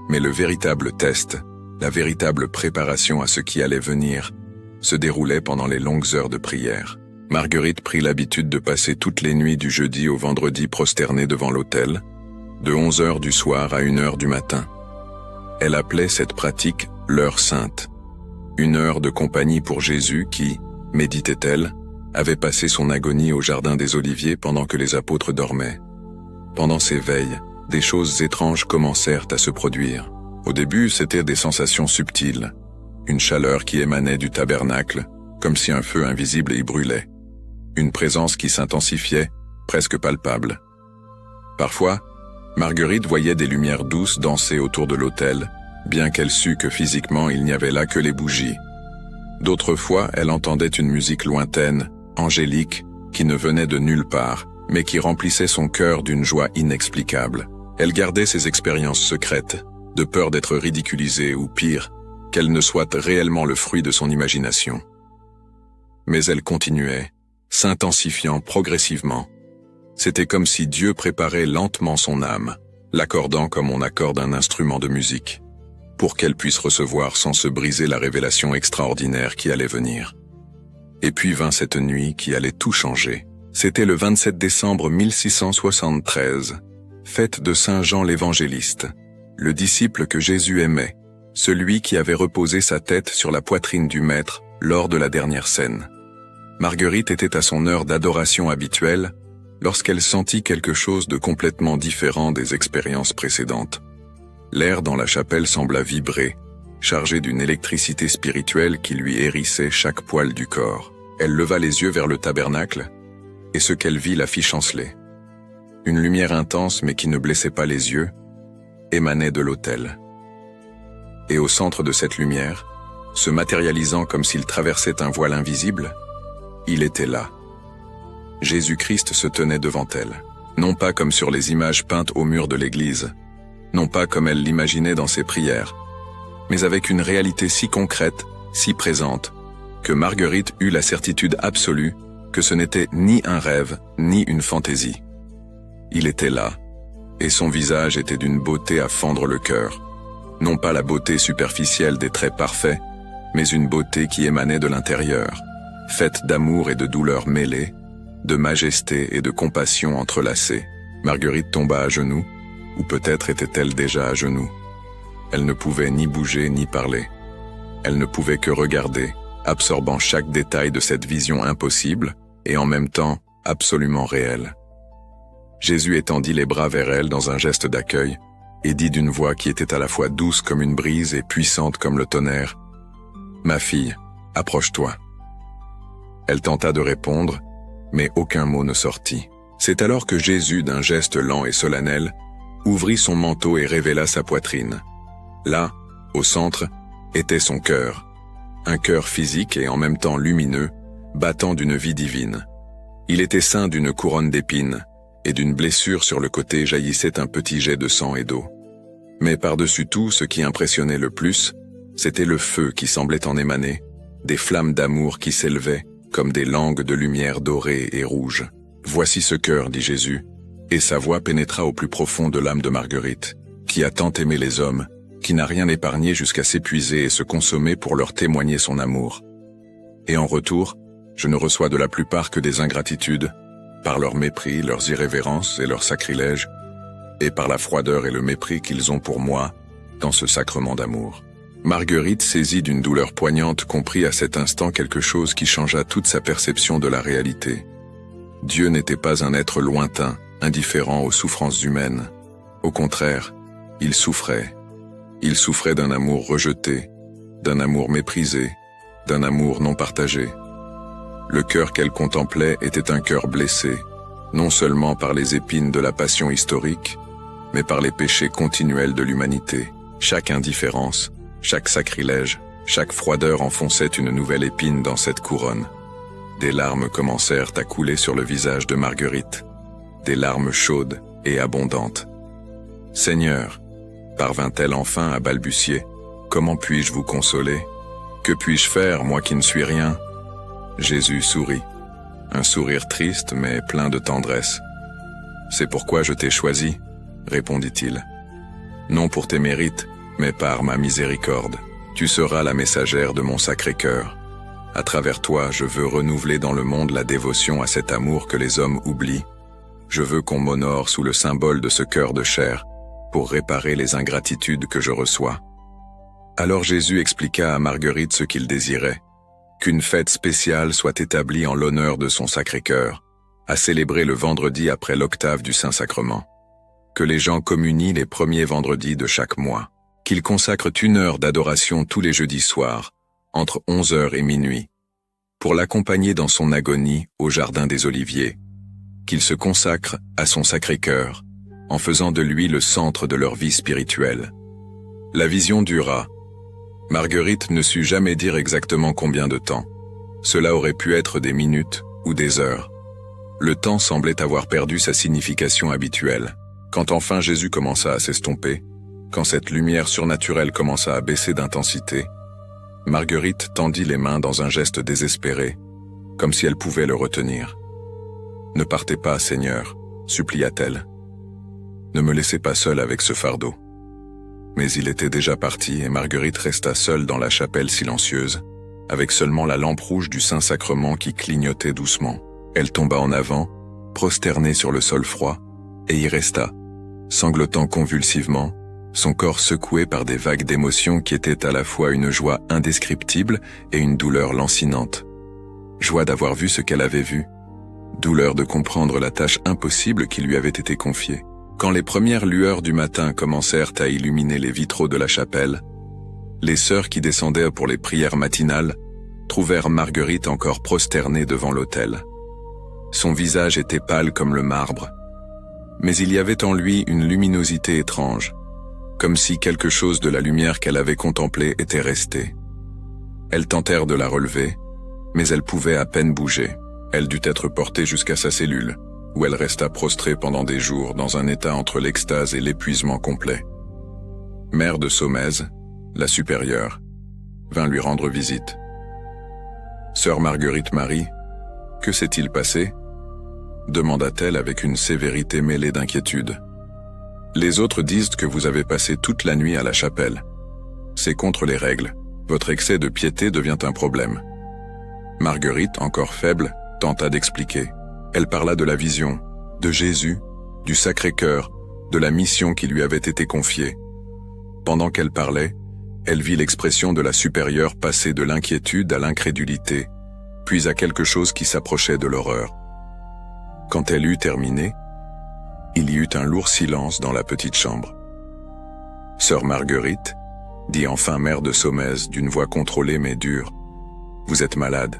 Mais le véritable test, la véritable préparation à ce qui allait venir, se déroulait pendant les longues heures de prière. Marguerite prit l'habitude de passer toutes les nuits du jeudi au vendredi prosternée devant l'autel, de 11h du soir à 1h du matin. Elle appelait cette pratique l'heure sainte, une heure de compagnie pour Jésus qui, méditait-elle, avait passé son agonie au jardin des Oliviers pendant que les apôtres dormaient. Pendant ces veilles, des choses étranges commencèrent à se produire. Au début, c'étaient des sensations subtiles, une chaleur qui émanait du tabernacle, comme si un feu invisible y brûlait. Une présence qui s'intensifiait, presque palpable. Parfois, Marguerite voyait des lumières douces danser autour de l'autel, bien qu'elle sût que physiquement il n'y avait là que les bougies. D'autres fois, elle entendait une musique lointaine, angélique, qui ne venait de nulle part, mais qui remplissait son cœur d'une joie inexplicable. Elle gardait ses expériences secrètes, de peur d'être ridiculisée ou pire, qu'elles ne soient réellement le fruit de son imagination. Mais elle continuait, s'intensifiant progressivement. C'était comme si Dieu préparait lentement son âme, l'accordant comme on accorde un instrument de musique, pour qu'elle puisse recevoir sans se briser la révélation extraordinaire qui allait venir. Et puis vint cette nuit qui allait tout changer. C'était le 27 décembre 1673. faite de Saint Jean l'Évangéliste, le disciple que Jésus aimait, celui qui avait reposé sa tête sur la poitrine du Maître lors de la dernière scène. Marguerite était à son heure d'adoration habituelle lorsqu'elle sentit quelque chose de complètement différent des expériences précédentes. L'air dans la chapelle sembla vibrer, chargé d'une électricité spirituelle qui lui hérissait chaque poil du corps. Elle leva les yeux vers le tabernacle, et ce qu'elle vit la fit chanceler. Une lumière intense mais qui ne blessait pas les yeux, émanait de l'autel. Et au centre de cette lumière, se matérialisant comme s'il traversait un voile invisible, il était là. Jésus-Christ se tenait devant elle, non pas comme sur les images peintes au mur de l'église, non pas comme elle l'imaginait dans ses prières, mais avec une réalité si concrète, si présente, que Marguerite eut la certitude absolue que ce n'était ni un rêve, ni une fantaisie. Il était là, et son visage était d'une beauté à fendre le cœur. Non pas la beauté superficielle des traits parfaits, mais une beauté qui émanait de l'intérieur, faite d'amour et de douleur mêlées, de majesté et de compassion entrelacées. Marguerite tomba à genoux, ou peut-être était-elle déjà à genoux. Elle ne pouvait ni bouger ni parler. Elle ne pouvait que regarder, absorbant chaque détail de cette vision impossible et en même temps absolument réelle. Jésus étendit les bras vers elle dans un geste d'accueil et dit d'une voix qui était à la fois douce comme une brise et puissante comme le tonnerre, « Ma fille, approche-toi. » Elle tenta de répondre, mais aucun mot ne sortit. C'est alors que Jésus, d'un geste lent et solennel, ouvrit son manteau et révéla sa poitrine. Là, au centre, était son cœur. Un cœur physique et en même temps lumineux, battant d'une vie divine. Il était ceint d'une couronne d'épines, et d'une blessure sur le côté jaillissait un petit jet de sang et d'eau. Mais par-dessus tout, ce qui impressionnait le plus, c'était le feu qui semblait en émaner, des flammes d'amour qui s'élevaient, comme des langues de lumière dorée et rouge. « Voici ce cœur, dit Jésus, et sa voix pénétra au plus profond de l'âme de Marguerite, qui a tant aimé les hommes, qui n'a rien épargné jusqu'à s'épuiser et se consommer pour leur témoigner son amour. Et en retour, je ne reçois de la plupart que des ingratitudes, par leur mépris, leurs irrévérences et leurs sacrilèges, et par la froideur et le mépris qu'ils ont pour moi dans ce sacrement d'amour. » Marguerite, saisie d'une douleur poignante, comprit à cet instant quelque chose qui changea toute sa perception de la réalité. Dieu n'était pas un être lointain, indifférent aux souffrances humaines. Au contraire, il souffrait. Il souffrait d'un amour rejeté, d'un amour méprisé, d'un amour non partagé. Le cœur qu'elle contemplait était un cœur blessé, non seulement par les épines de la passion historique, mais par les péchés continuels de l'humanité. Chaque indifférence, chaque sacrilège, chaque froideur enfonçait une nouvelle épine dans cette couronne. Des larmes commencèrent à couler sur le visage de Marguerite, des larmes chaudes et abondantes. « Seigneur, parvint-elle enfin à balbutier, comment puis-je vous consoler? Que puis-je faire, moi qui ne suis rien ?» Jésus sourit, un sourire triste mais plein de tendresse. « C'est pourquoi je t'ai choisi, » répondit-il. « Non pour tes mérites, mais par ma miséricorde. Tu seras la messagère de mon Sacré-Cœur. À travers toi, je veux renouveler dans le monde la dévotion à cet amour que les hommes oublient. Je veux qu'on m'honore sous le symbole de ce cœur de chair, pour réparer les ingratitudes que je reçois. » Alors Jésus expliqua à Marguerite ce qu'il désirait, qu'une fête spéciale soit établie en l'honneur de son Sacré-Cœur, à célébrer le vendredi après l'octave du Saint-Sacrement. Que les gens communient les premiers vendredis de chaque mois. Qu'ils consacrent 1 heure d'adoration tous les jeudis soirs, entre 11h et minuit, pour l'accompagner dans son agonie au Jardin des Oliviers. Qu'ils se consacrent à son Sacré-Cœur, en faisant de lui le centre de leur vie spirituelle. La vision dura. Marguerite ne sut jamais dire exactement combien de temps. Cela aurait pu être des minutes ou des heures. Le temps semblait avoir perdu sa signification habituelle. Quand enfin Jésus commença à s'estomper, quand cette lumière surnaturelle commença à baisser d'intensité, Marguerite tendit les mains dans un geste désespéré, comme si elle pouvait le retenir. « Ne partez pas, Seigneur, » supplia-t-elle. « Ne me laissez pas seule avec ce fardeau. » Mais il était déjà parti et Marguerite resta seule dans la chapelle silencieuse, avec seulement la lampe rouge du Saint-Sacrement qui clignotait doucement. Elle tomba en avant, prosternée sur le sol froid, et y resta, sanglotant convulsivement, son corps secoué par des vagues d'émotions qui étaient à la fois une joie indescriptible et une douleur lancinante. Joie d'avoir vu ce qu'elle avait vu, douleur de comprendre la tâche impossible qui lui avait été confiée. Quand les premières lueurs du matin commencèrent à illuminer les vitraux de la chapelle, les sœurs qui descendaient pour les prières matinales trouvèrent Marguerite encore prosternée devant l'autel. Son visage était pâle comme le marbre, mais il y avait en lui une luminosité étrange, comme si quelque chose de la lumière qu'elle avait contemplée était resté. Elles tentèrent de la relever, mais elle pouvait à peine bouger. Elle dut être portée jusqu'à sa cellule, où elle resta prostrée pendant des jours dans un état entre l'extase et l'épuisement complet. Mère de Saumaise, la supérieure, vint lui rendre visite. « Sœur Marguerite Marie, que s'est-il passé ?» demanda-t-elle avec une sévérité mêlée d'inquiétude. « Les autres disent que vous avez passé toute la nuit à la chapelle. C'est contre les règles. Votre excès de piété devient un problème. » Marguerite, encore faible, tenta d'expliquer. Elle parla de la vision, de Jésus, du Sacré-Cœur, de la mission qui lui avait été confiée. Pendant qu'elle parlait, elle vit l'expression de la supérieure passer de l'inquiétude à l'incrédulité, puis à quelque chose qui s'approchait de l'horreur. Quand elle eut terminé, il y eut un lourd silence dans la petite chambre. « Sœur Marguerite, dit enfin Mère de Saumaise d'une voix contrôlée mais dure, vous êtes malade.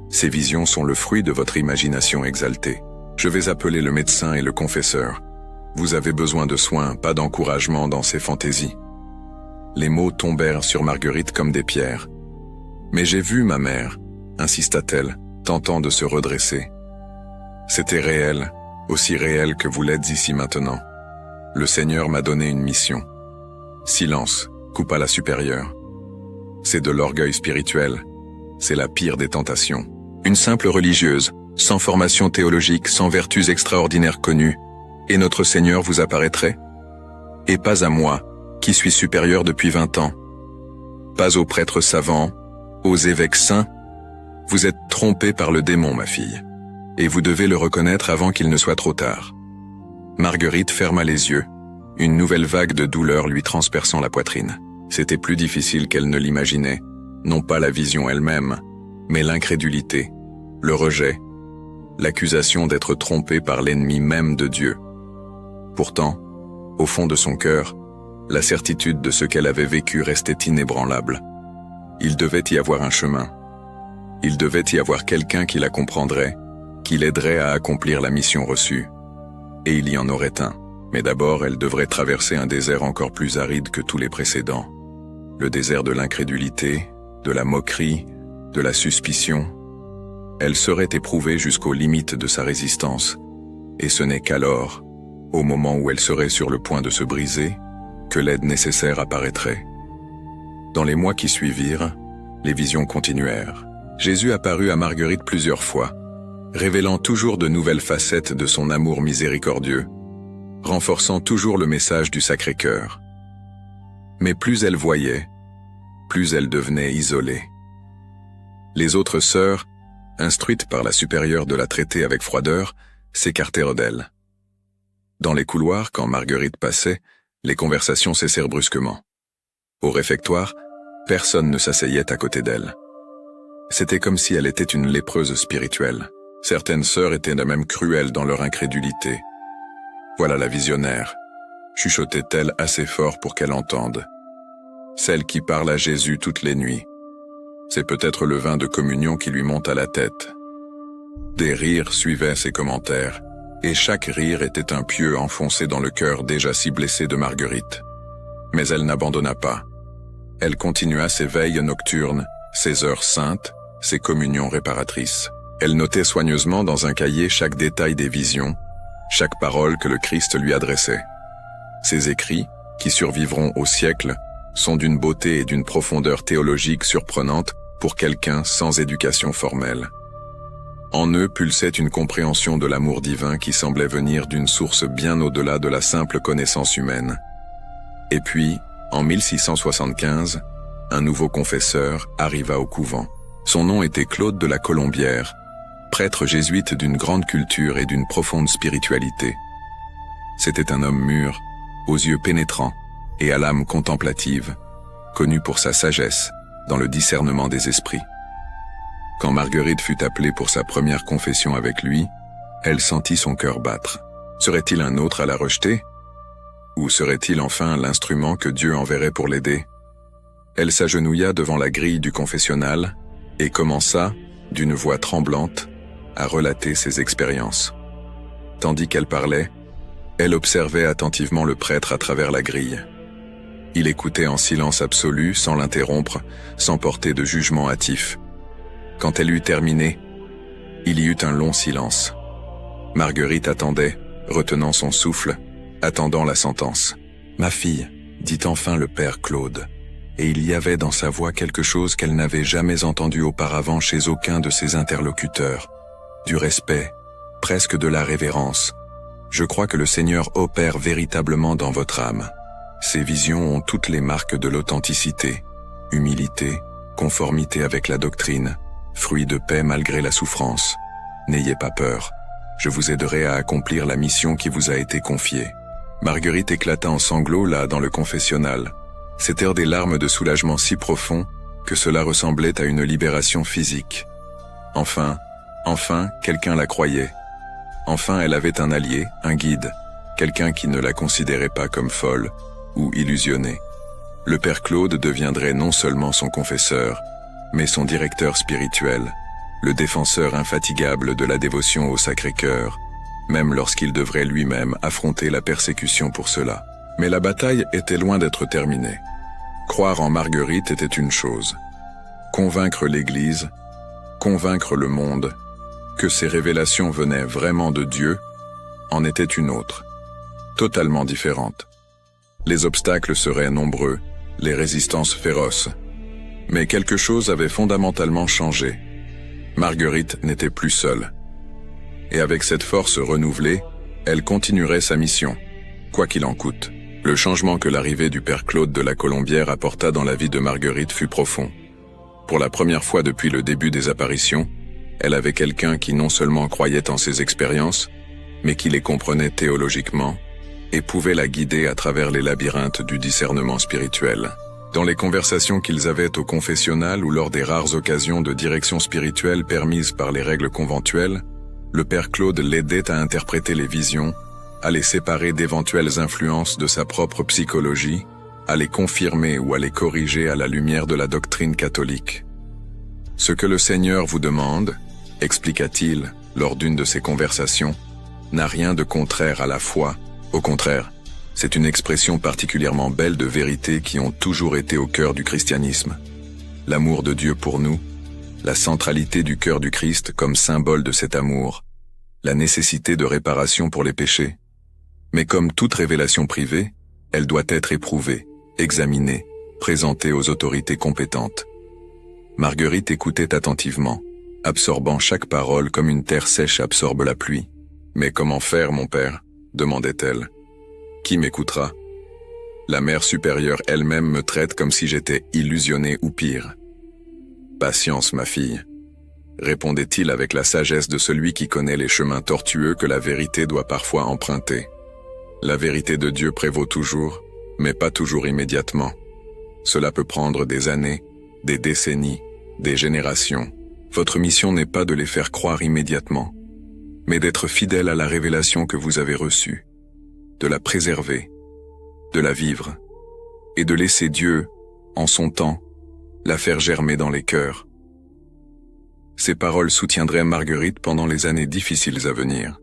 Ces visions sont le fruit de votre imagination exaltée. Je vais appeler le médecin et le confesseur. Vous avez besoin de soins, pas d'encouragement dans ces fantaisies. » Les mots tombèrent sur Marguerite comme des pierres. « Mais j'ai vu ma mère, » insista-t-elle, tentant de se redresser. C'était réel, aussi réel que vous l'êtes ici maintenant. Le Seigneur m'a donné une mission. Silence, coupa la supérieure. C'est de l'orgueil spirituel. C'est la pire des tentations. Une simple religieuse, sans formation théologique, sans vertus extraordinaires connues, et notre Seigneur vous apparaîtrait? Et pas à moi, qui suis supérieur depuis 20 ans. Pas aux prêtres savants, aux évêques saints. Vous êtes trompée par le démon, ma fille. Et vous devez le reconnaître avant qu'il ne soit trop tard. Marguerite ferma les yeux, une nouvelle vague de douleur lui transperçant la poitrine. C'était plus difficile qu'elle ne l'imaginait, non pas la vision elle-même, mais l'incrédulité, le rejet, l'accusation d'être trompée par l'ennemi même de Dieu. Pourtant, au fond de son cœur, la certitude de ce qu'elle avait vécu restait inébranlable. Il devait y avoir un chemin. Il devait y avoir quelqu'un qui la comprendrait, qui l'aiderait à accomplir la mission reçue. Et il y en aurait un. Mais d'abord, elle devrait traverser un désert encore plus aride que tous les précédents. Le désert de l'incrédulité, de la moquerie, de la suspicion. Elle serait éprouvée jusqu'aux limites de sa résistance. Et ce n'est qu'alors, au moment où elle serait sur le point de se briser, que l'aide nécessaire apparaîtrait. Dans les mois qui suivirent, les visions continuèrent. Jésus apparut à Marguerite plusieurs fois, révélant toujours de nouvelles facettes de son amour miséricordieux, renforçant toujours le message du Sacré-Cœur. Mais plus elle voyait, plus elle devenait isolée. Les autres sœurs, instruites par la supérieure de la traiter avec froideur, s'écartèrent d'elle. Dans les couloirs, quand Marguerite passait, les conversations cessèrent brusquement. Au réfectoire, personne ne s'asseyait à côté d'elle. C'était comme si elle était une lépreuse spirituelle. Certaines sœurs étaient même cruelles dans leur incrédulité. « Voilà la visionnaire », chuchotait-elle assez fort pour qu'elle entende. « Celle qui parle à Jésus toutes les nuits. C'est peut-être le vin de communion qui lui monte à la tête. » Des rires suivaient ces commentaires, et chaque rire était un pieu enfoncé dans le cœur déjà si blessé de Marguerite. Mais elle n'abandonna pas. Elle continua ses veilles nocturnes, ses heures saintes, ses communions réparatrices. Elle notait soigneusement dans un cahier chaque détail des visions, chaque parole que le Christ lui adressait. Ces écrits, qui survivront au siècle, sont d'une beauté et d'une profondeur théologique surprenante pour quelqu'un sans éducation formelle. En eux pulsait une compréhension de l'amour divin qui semblait venir d'une source bien au-delà de la simple connaissance humaine. Et puis, en 1675, un nouveau confesseur arriva au couvent. Son nom était Claude de la Colombière, prêtre jésuite d'une grande culture et d'une profonde spiritualité. C'était un homme mûr, aux yeux pénétrants et à l'âme contemplative, connu pour sa sagesse dans le discernement des esprits. Quand Marguerite fut appelée pour sa première confession avec lui, elle sentit son cœur battre. Serait-il un autre à la rejeter? Ou serait-il enfin l'instrument que Dieu enverrait pour l'aider? Elle s'agenouilla devant la grille du confessionnal et commença, d'une voix tremblante, à relater ses expériences. Tandis qu'elle parlait, elle observait attentivement le prêtre à travers la grille. Il écoutait en silence absolu, sans l'interrompre, sans porter de jugement hâtif. Quand elle eut terminé, il y eut un long silence. Marguerite attendait, retenant son souffle, attendant la sentence. « Ma fille », dit enfin le père Claude, et il y avait dans sa voix quelque chose qu'elle n'avait jamais entendu auparavant chez aucun de ses interlocuteurs. Du respect, presque de la révérence. « Je crois que le Seigneur opère véritablement dans votre âme. Ces visions ont toutes les marques de l'authenticité, humilité, conformité avec la doctrine, fruit de paix malgré la souffrance. N'ayez pas peur. Je vous aiderai à accomplir la mission qui vous a été confiée. » Marguerite éclata en sanglots là dans le confessionnal. C'étaient des larmes de soulagement si profond que cela ressemblait à une libération physique. Enfin, quelqu'un la croyait. Enfin, elle avait un allié, un guide, quelqu'un qui ne la considérait pas comme folle ou illusionnée. Le père Claude deviendrait non seulement son confesseur, mais son directeur spirituel, le défenseur infatigable de la dévotion au Sacré-Cœur, même lorsqu'il devrait lui-même affronter la persécution pour cela. Mais la bataille était loin d'être terminée. Croire en Marguerite était une chose. Convaincre l'Église, convaincre le monde, que ces révélations venaient vraiment de Dieu, en était une autre, totalement différente. Les obstacles seraient nombreux, les résistances féroces. Mais quelque chose avait fondamentalement changé. Marguerite n'était plus seule. Et avec cette force renouvelée, elle continuerait sa mission, quoi qu'il en coûte. Le changement que l'arrivée du père Claude de la Colombière apporta dans la vie de Marguerite fut profond. Pour la première fois depuis le début des apparitions, elle avait quelqu'un qui non seulement croyait en ses expériences, mais qui les comprenait théologiquement et pouvait la guider à travers les labyrinthes du discernement spirituel. Dans les conversations qu'ils avaient au confessionnal ou lors des rares occasions de direction spirituelle permises par les règles conventuelles, le père Claude l'aidait à interpréter les visions, à les séparer d'éventuelles influences de sa propre psychologie, à les confirmer ou à les corriger à la lumière de la doctrine catholique. « Ce que le Seigneur vous demande, expliqua-t-il lors d'une de ces conversations, n'a rien de contraire à la foi. Au contraire, c'est une expression particulièrement belle de vérités qui ont toujours été au cœur du christianisme. L'amour de Dieu pour nous, la centralité du cœur du Christ comme symbole de cet amour, la nécessité de réparation pour les péchés. Mais comme toute révélation privée, elle doit être éprouvée, examinée, présentée aux autorités compétentes. Marguerite écoutait attentivement, absorbant chaque parole comme une terre sèche absorbe la pluie. « Mais comment faire, mon père ?» demandait-elle. « Qui m'écoutera ? La mère supérieure elle-même me traite comme si j'étais illusionné ou pire. »« Patience, ma fille, » répondait-il avec la sagesse de celui qui connaît les chemins tortueux que la vérité doit parfois emprunter. La vérité de Dieu prévaut toujours, mais pas toujours immédiatement. Cela peut prendre des années, des décennies, des générations. Votre mission n'est pas de les faire croire immédiatement, mais d'être fidèle à la révélation que vous avez reçue, de la préserver, de la vivre, et de laisser Dieu, en son temps, la faire germer dans les cœurs. Ces paroles soutiendraient Marguerite pendant les années difficiles à venir,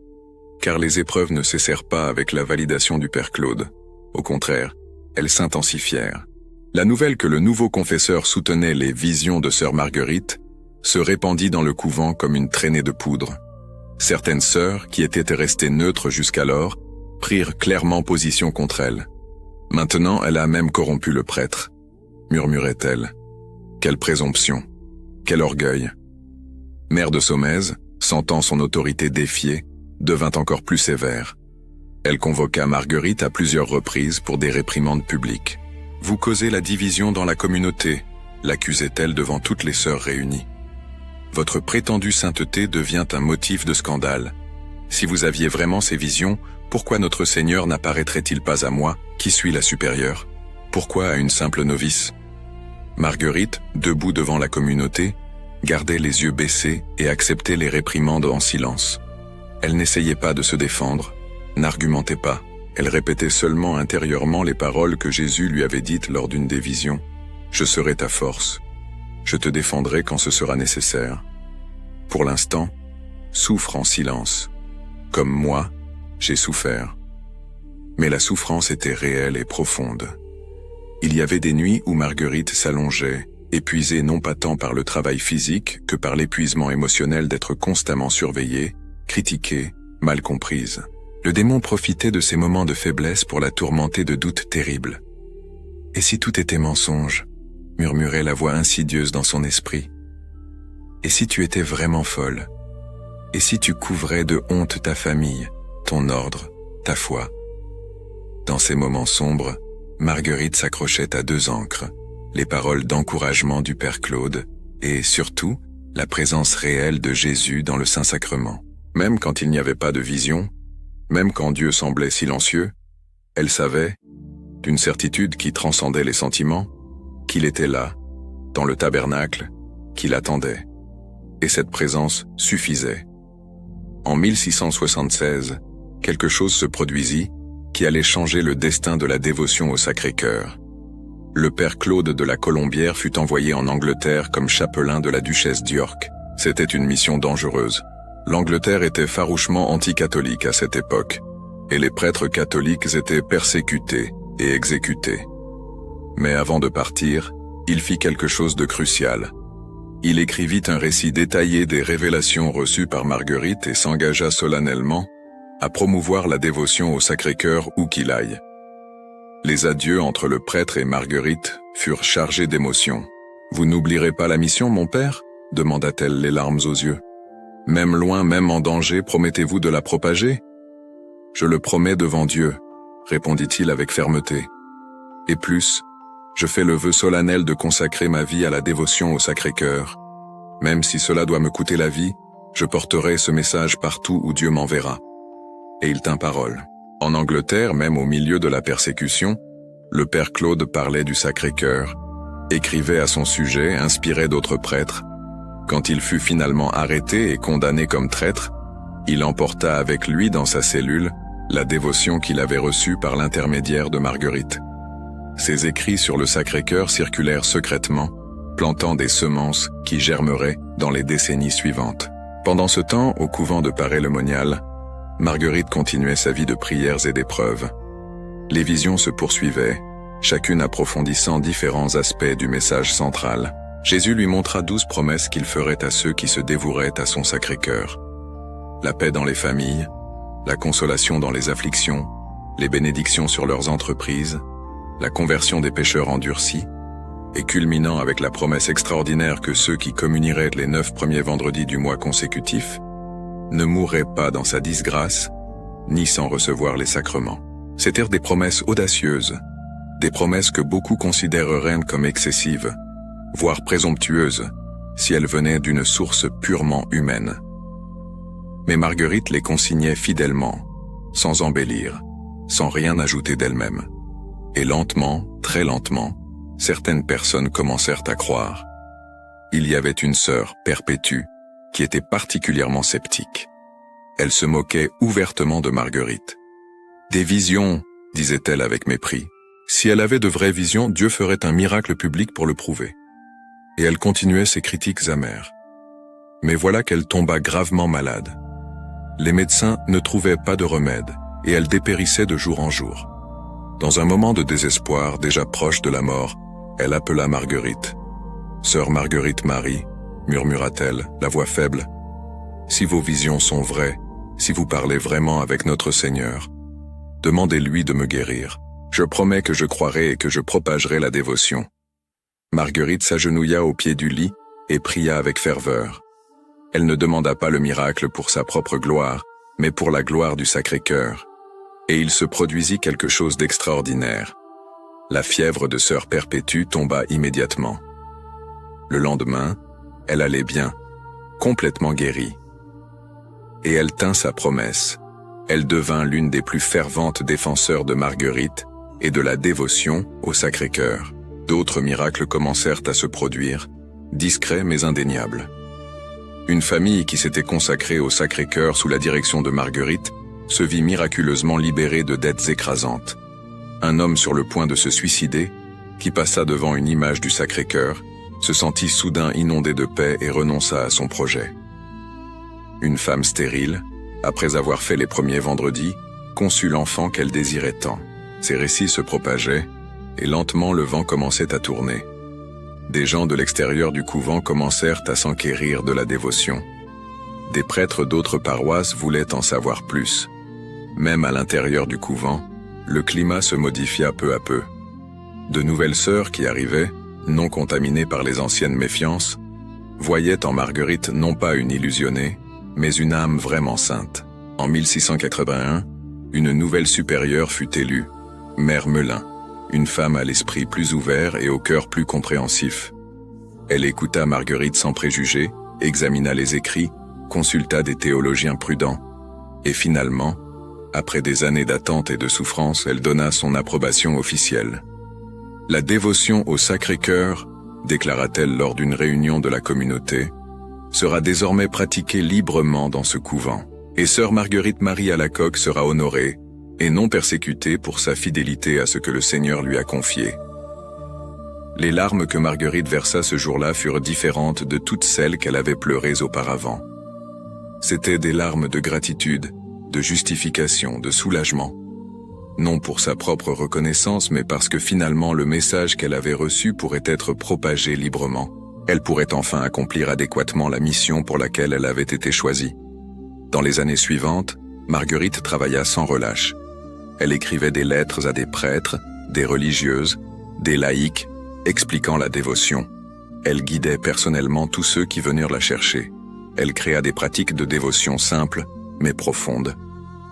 car les épreuves ne cessèrent pas avec la validation du père Claude. Au contraire, elles s'intensifièrent. La nouvelle que le nouveau confesseur soutenait les visions de sœur Marguerite se répandit dans le couvent comme une traînée de poudre. Certaines sœurs, qui étaient restées neutres jusqu'alors, prirent clairement position contre elle. « Maintenant, elle a même corrompu le prêtre », murmurait-elle. « Quelle présomption, quel orgueil !» Mère de Saumaise, sentant son autorité défiée, devint encore plus sévère. Elle convoqua Marguerite à plusieurs reprises pour des réprimandes publiques. « Vous causez la division dans la communauté », l'accusait-elle devant toutes les sœurs réunies. « Votre prétendue sainteté devient un motif de scandale. Si vous aviez vraiment ces visions, pourquoi notre Seigneur n'apparaîtrait-il pas à moi, qui suis la supérieure? Pourquoi à une simple novice? Marguerite, debout devant la communauté, gardait les yeux baissés et acceptait les réprimandes en silence. Elle n'essayait pas de se défendre, n'argumentait pas, elle répétait seulement intérieurement les paroles que Jésus lui avait dites lors d'une des visions. « Je serai ta force. Je te défendrai quand ce sera nécessaire. Pour l'instant, souffre en silence. Comme moi, j'ai souffert. » Mais la souffrance était réelle et profonde. Il y avait des nuits où Marguerite s'allongeait, épuisée non pas tant par le travail physique que par l'épuisement émotionnel d'être constamment surveillée, critiquée, mal comprise. Le démon profitait de ces moments de faiblesse pour la tourmenter de doutes terribles. « Et si tout était mensonge ?» murmurait la voix insidieuse dans son esprit. « Et si tu étais vraiment folle? Et si tu couvrais de honte ta famille, ton ordre, ta foi ?» Dans ces moments sombres, Marguerite s'accrochait à deux ancres, les paroles d'encouragement du Père Claude et, surtout, la présence réelle de Jésus dans le Saint-Sacrement. Même quand il n'y avait pas de vision, même quand Dieu semblait silencieux, elle savait, d'une certitude qui transcendait les sentiments, qu'il était là, dans le tabernacle, qu'il attendait. Et cette présence suffisait. En 1676, quelque chose se produisit qui allait changer le destin de la dévotion au Sacré-Cœur. Le Père Claude de la Colombière fut envoyé en Angleterre comme chapelain de la duchesse d'York. C'était une mission dangereuse. L'Angleterre était farouchement anticatholique à cette époque, et les prêtres catholiques étaient persécutés et exécutés. Mais avant de partir, il fit quelque chose de crucial. Il écrivit un récit détaillé des révélations reçues par Marguerite et s'engagea solennellement à promouvoir la dévotion au Sacré-Cœur où qu'il aille. Les adieux entre le prêtre et Marguerite furent chargés d'émotion. « Vous n'oublierez pas la mission, mon père ?» demanda-t-elle les larmes aux yeux. « Même loin, même en danger, promettez-vous de la propager ?»« Je le promets devant Dieu, » répondit-il avec fermeté. « Et plus, je fais le vœu solennel de consacrer ma vie à la dévotion au Sacré-Cœur. Même si cela doit me coûter la vie, je porterai ce message partout où Dieu m'enverra. » Et il tint parole. En Angleterre, même au milieu de la persécution, le Père Claude parlait du Sacré-Cœur, écrivait à son sujet, inspirait d'autres prêtres. Quand il fut finalement arrêté et condamné comme traître, il emporta avec lui dans sa cellule la dévotion qu'il avait reçue par l'intermédiaire de Marguerite. Ses écrits sur le Sacré-Cœur circulèrent secrètement, plantant des semences qui germeraient dans les décennies suivantes. Pendant ce temps, au couvent de Paray-le-Monial, Marguerite continuait sa vie de prières et d'épreuves. Les visions se poursuivaient, chacune approfondissant différents aspects du message central. Jésus lui montra 12 promesses qu'il ferait à ceux qui se dévoueraient à son Sacré-Cœur. La paix dans les familles, la consolation dans les afflictions, les bénédictions sur leurs entreprises, la conversion des pécheurs endurcis, et culminant avec la promesse extraordinaire que ceux qui communieraient les 9 premiers vendredis du mois consécutif ne mourraient pas dans sa disgrâce, ni sans recevoir les sacrements. C'étaient des promesses audacieuses, des promesses que beaucoup considéreraient comme excessives, voire présomptueuses, si elles venaient d'une source purement humaine. Mais Marguerite les consignait fidèlement, sans embellir, sans rien ajouter d'elle-même. Et lentement, très lentement, certaines personnes commencèrent à croire. Il y avait une sœur, Perpétue, qui était particulièrement sceptique. Elle se moquait ouvertement de Marguerite. « Des visions !» disait-elle avec mépris. « Si elle avait de vraies visions, Dieu ferait un miracle public pour le prouver. » Et elle continuait ses critiques amères. Mais voilà qu'elle tomba gravement malade. Les médecins ne trouvaient pas de remède, et elle dépérissait de jour en jour. Dans un moment de désespoir, déjà proche de la mort, elle appela Marguerite. « Sœur Marguerite Marie », murmura-t-elle, la voix faible, « si vos visions sont vraies, si vous parlez vraiment avec notre Seigneur, demandez-lui de me guérir. Je promets que je croirai et que je propagerai la dévotion. » Marguerite s'agenouilla au pied du lit et pria avec ferveur. Elle ne demanda pas le miracle pour sa propre gloire, mais pour la gloire du Sacré-Cœur. Et il se produisit quelque chose d'extraordinaire. La fièvre de sœur Perpétue tomba immédiatement. Le lendemain, elle allait bien, complètement guérie. Et elle tint sa promesse. Elle devint l'une des plus ferventes défenseurs de Marguerite et de la dévotion au Sacré-Cœur. D'autres miracles commencèrent à se produire, discrets mais indéniables. Une famille qui s'était consacrée au Sacré-Cœur sous la direction de Marguerite se vit miraculeusement libérée de dettes écrasantes. Un homme sur le point de se suicider, qui passa devant une image du Sacré-Cœur, se sentit soudain inondé de paix et renonça à son projet. Une femme stérile, après avoir fait les premiers vendredis, conçut l'enfant qu'elle désirait tant. Ses récits se propageaient, et lentement le vent commençait à tourner. Des gens de l'extérieur du couvent commencèrent à s'enquérir de la dévotion. Des prêtres d'autres paroisses voulaient en savoir plus. Même à l'intérieur du couvent, le climat se modifia peu à peu. De nouvelles sœurs qui arrivaient, non contaminées par les anciennes méfiances, voyaient en Marguerite non pas une illusionnée, mais une âme vraiment sainte. En 1681, une nouvelle supérieure fut élue, Mère Melin, une femme à l'esprit plus ouvert et au cœur plus compréhensif. Elle écouta Marguerite sans préjugés, examina les écrits, consulta des théologiens prudents, et finalement, après des années d'attente et de souffrance, elle donna son approbation officielle. La dévotion au Sacré-Cœur, déclara-t-elle lors d'une réunion de la communauté, sera désormais pratiquée librement dans ce couvent, et sœur Marguerite Marie Alacoque sera honorée, et non persécutée pour sa fidélité à ce que le Seigneur lui a confié. Les larmes que Marguerite versa ce jour-là furent différentes de toutes celles qu'elle avait pleurées auparavant. C'étaient des larmes de gratitude, de justification, de soulagement. Non pour sa propre reconnaissance, mais parce que finalement le message qu'elle avait reçu pourrait être propagé librement. Elle pourrait enfin accomplir adéquatement la mission pour laquelle elle avait été choisie. Dans les années suivantes, Marguerite travailla sans relâche. Elle écrivait des lettres à des prêtres, des religieuses, des laïcs, expliquant la dévotion. Elle guidait personnellement tous ceux qui vinrent la chercher. Elle créa des pratiques de dévotion simples, mais profondes.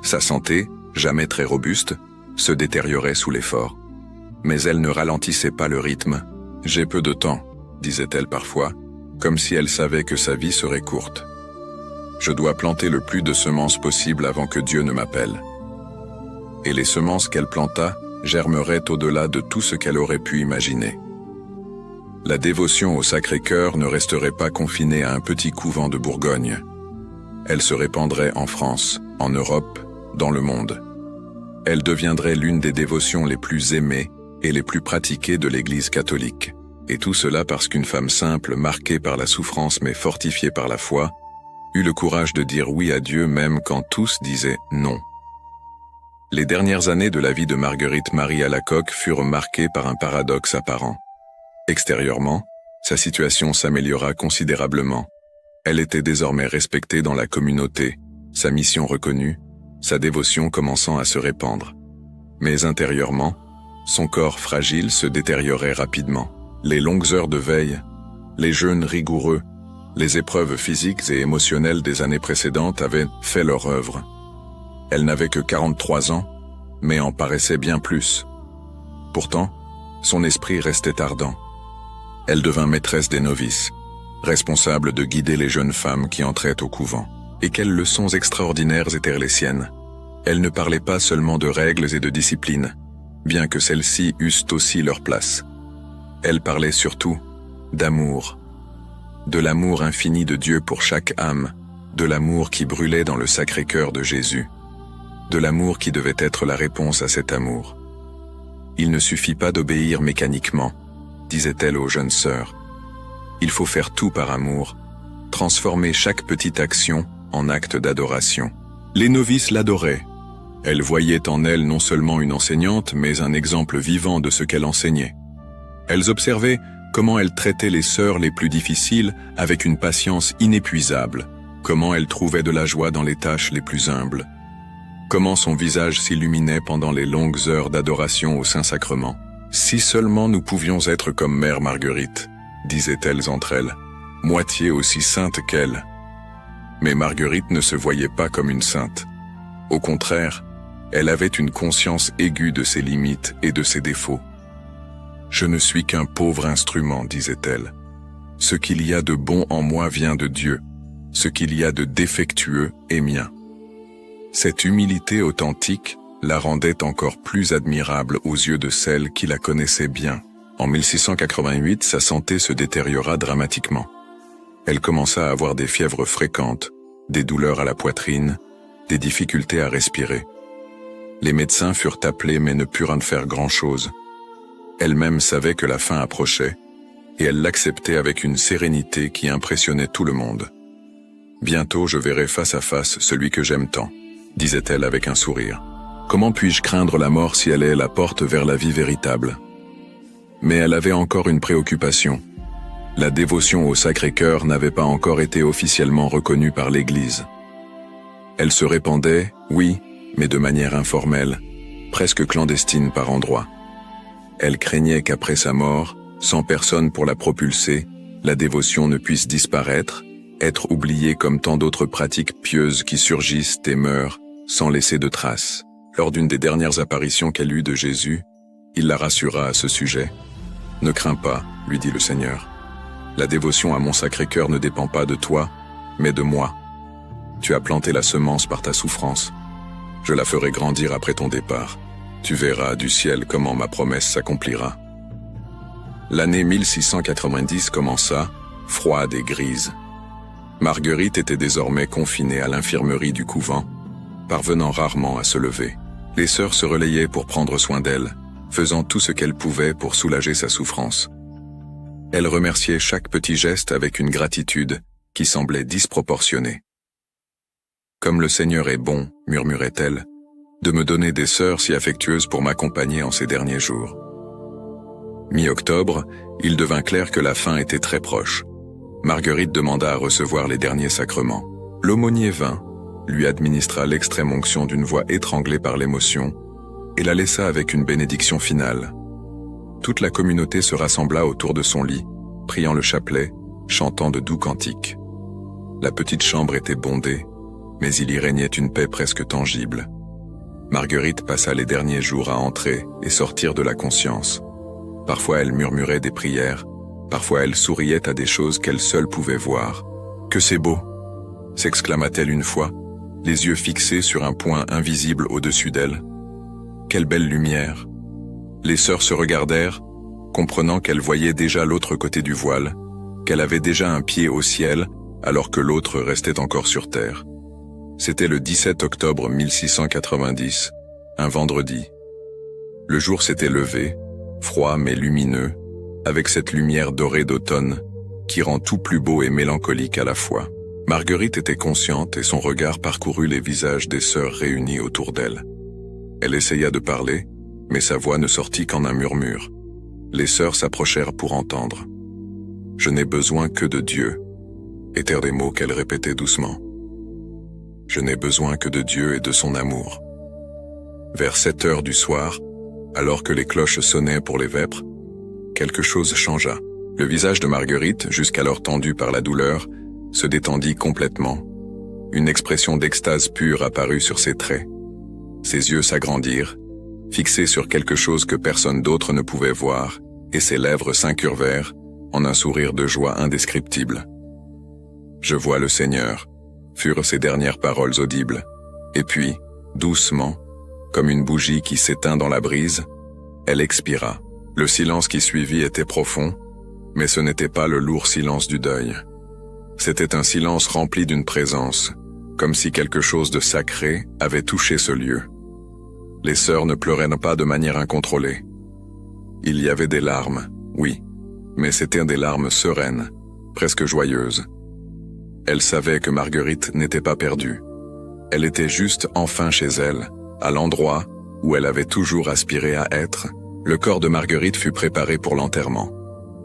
Sa santé, jamais très robuste, se détériorait sous l'effort. Mais elle ne ralentissait pas le rythme. « J'ai peu de temps », disait-elle parfois, comme si elle savait que sa vie serait courte. « Je dois planter le plus de semences possible avant que Dieu ne m'appelle. » Et les semences qu'elle planta germeraient au-delà de tout ce qu'elle aurait pu imaginer. La dévotion au Sacré-Cœur ne resterait pas confinée à un petit couvent de Bourgogne. Elle se répandrait en France, en Europe, dans le monde. Elle deviendrait l'une des dévotions les plus aimées et les plus pratiquées de l'Église catholique. Et tout cela parce qu'une femme simple, marquée par la souffrance mais fortifiée par la foi, eut le courage de dire oui à Dieu même quand tous disaient non. Les dernières années de la vie de Marguerite Marie Alacoque furent marquées par un paradoxe apparent. Extérieurement, sa situation s'améliora considérablement. Elle était désormais respectée dans la communauté, sa mission reconnue, sa dévotion commençant à se répandre. Mais intérieurement, son corps fragile se détériorait rapidement. Les longues heures de veille, les jeûnes rigoureux, les épreuves physiques et émotionnelles des années précédentes avaient fait leur œuvre. Elle n'avait que 43 ans, mais en paraissait bien plus. Pourtant, son esprit restait ardent. Elle devint maîtresse des novices, responsable de guider les jeunes femmes qui entraient au couvent. Et quelles leçons extraordinaires étaient les siennes. Elle ne parlait pas seulement de règles et de discipline, bien que celles-ci eussent aussi leur place. Elle parlait surtout d'amour, de l'amour infini de Dieu pour chaque âme, de l'amour qui brûlait dans le Sacré-Cœur de Jésus, de l'amour qui devait être la réponse à cet amour. Il ne suffit pas d'obéir mécaniquement, disait-elle aux jeunes sœurs. Il faut faire tout par amour, transformer chaque petite action en acte d'adoration. Les novices l'adoraient. Elles voyaient en elle non seulement une enseignante, mais un exemple vivant de ce qu'elle enseignait. Elles observaient comment elle traitait les sœurs les plus difficiles avec une patience inépuisable, comment elle trouvait de la joie dans les tâches les plus humbles, comment son visage s'illuminait pendant les longues heures d'adoration au Saint-Sacrement. Si seulement nous pouvions être comme Mère Marguerite, disaient-elles entre elles, moitié aussi sainte qu'elle. Mais Marguerite ne se voyait pas comme une sainte. Au contraire, elle avait une conscience aiguë de ses limites et de ses défauts. « Je ne suis qu'un pauvre instrument, disait-elle. Ce qu'il y a de bon en moi vient de Dieu. ce qu'il y a de défectueux est mien. Cette humilité authentique la rendait encore plus admirable aux yeux de celle qui la connaissait bien. En 1688, sa santé se détériora dramatiquement. Elle commença à avoir des fièvres fréquentes, des douleurs à la poitrine, des difficultés à respirer. Les médecins furent appelés mais ne purent faire grand-chose. Elle-même savait que la fin approchait, et elle l'acceptait avec une sérénité qui impressionnait tout le monde. « Bientôt je verrai face à face celui que j'aime tant », disait-elle avec un sourire. « Comment puis-je craindre la mort si elle est la porte vers la vie véritable ?» Mais elle avait encore une préoccupation. La dévotion au Sacré-Cœur n'avait pas encore été officiellement reconnue par l'Église. Elle se répandait, oui, mais de manière informelle, presque clandestine par endroits. Elle craignait qu'après sa mort, sans personne pour la propulser, la dévotion ne puisse disparaître, être oubliée comme tant d'autres pratiques pieuses qui surgissent et meurent sans laisser de traces. Lors d'une des dernières apparitions qu'elle eut de Jésus, il la rassura à ce sujet. « Ne crains pas, lui dit le Seigneur. La dévotion à mon Sacré-Cœur ne dépend pas de toi, mais de moi. Tu as planté la semence par ta souffrance. Je la ferai grandir après ton départ. Tu verras du ciel comment ma promesse s'accomplira. » L'année 1690 commença, froide et grise. Marguerite était désormais confinée à l'infirmerie du couvent, parvenant rarement à se lever. Les sœurs se relayaient pour prendre soin d'elle, faisant tout ce qu'elles pouvaient pour soulager sa souffrance. Elle remerciait chaque petit geste avec une gratitude qui semblait disproportionnée. « Comme le Seigneur est bon, murmurait-elle, de me donner des sœurs si affectueuses pour m'accompagner en ces derniers jours. » Mi-octobre, il devint clair que la fin était très proche. Marguerite demanda à recevoir les derniers sacrements. L'aumônier vint, lui administra l'extrême onction d'une voix étranglée par l'émotion, et la laissa avec une bénédiction finale. Toute la communauté se rassembla autour de son lit, priant le chapelet, chantant de doux cantiques. La petite chambre était bondée, mais il y régnait une paix presque tangible. Marguerite passa les derniers jours à entrer et sortir de la conscience. Parfois elle murmurait des prières, parfois elle souriait à des choses qu'elle seule pouvait voir. « Que c'est beau !» s'exclama-t-elle une fois, les yeux fixés sur un point invisible au-dessus d'elle. Quelle belle lumière! Les sœurs se regardèrent, comprenant qu'elle voyait déjà l'autre côté du voile, qu'elle avait déjà un pied au ciel, alors que l'autre restait encore sur terre. C'était le 17 octobre 1690, un vendredi. Le jour s'était levé, froid mais lumineux, avec cette lumière dorée d'automne, qui rend tout plus beau et mélancolique à la fois. Marguerite était consciente et son regard parcourut les visages des sœurs réunies autour d'elle. Elle essaya de parler, mais sa voix ne sortit qu'en un murmure. Les sœurs s'approchèrent pour entendre. « Je n'ai besoin que de Dieu », étaient des mots qu'elle répétait doucement. « Je n'ai besoin que de Dieu et de son amour. » Vers 7 heures du soir, alors que les cloches sonnaient pour les vêpres, quelque chose changea. Le visage de Marguerite, jusqu'alors tendu par la douleur, se détendit complètement. Une expression d'extase pure apparut sur ses traits. Ses yeux s'agrandirent, fixés sur quelque chose que personne d'autre ne pouvait voir, et ses lèvres s'incurvèrent en un sourire de joie indescriptible. « Je vois le Seigneur », furent ses dernières paroles audibles. Et puis, doucement, comme une bougie qui s'éteint dans la brise, elle expira. Le silence qui suivit était profond, mais ce n'était pas le lourd silence du deuil. C'était un silence rempli d'une présence, comme si quelque chose de sacré avait touché ce lieu. Les sœurs ne pleuraient pas de manière incontrôlée. Il y avait des larmes, oui, mais c'étaient des larmes sereines, presque joyeuses. Elles savaient que Marguerite n'était pas perdue. Elle était juste enfin chez elle, à l'endroit où elle avait toujours aspiré à être. Le corps de Marguerite fut préparé pour l'enterrement.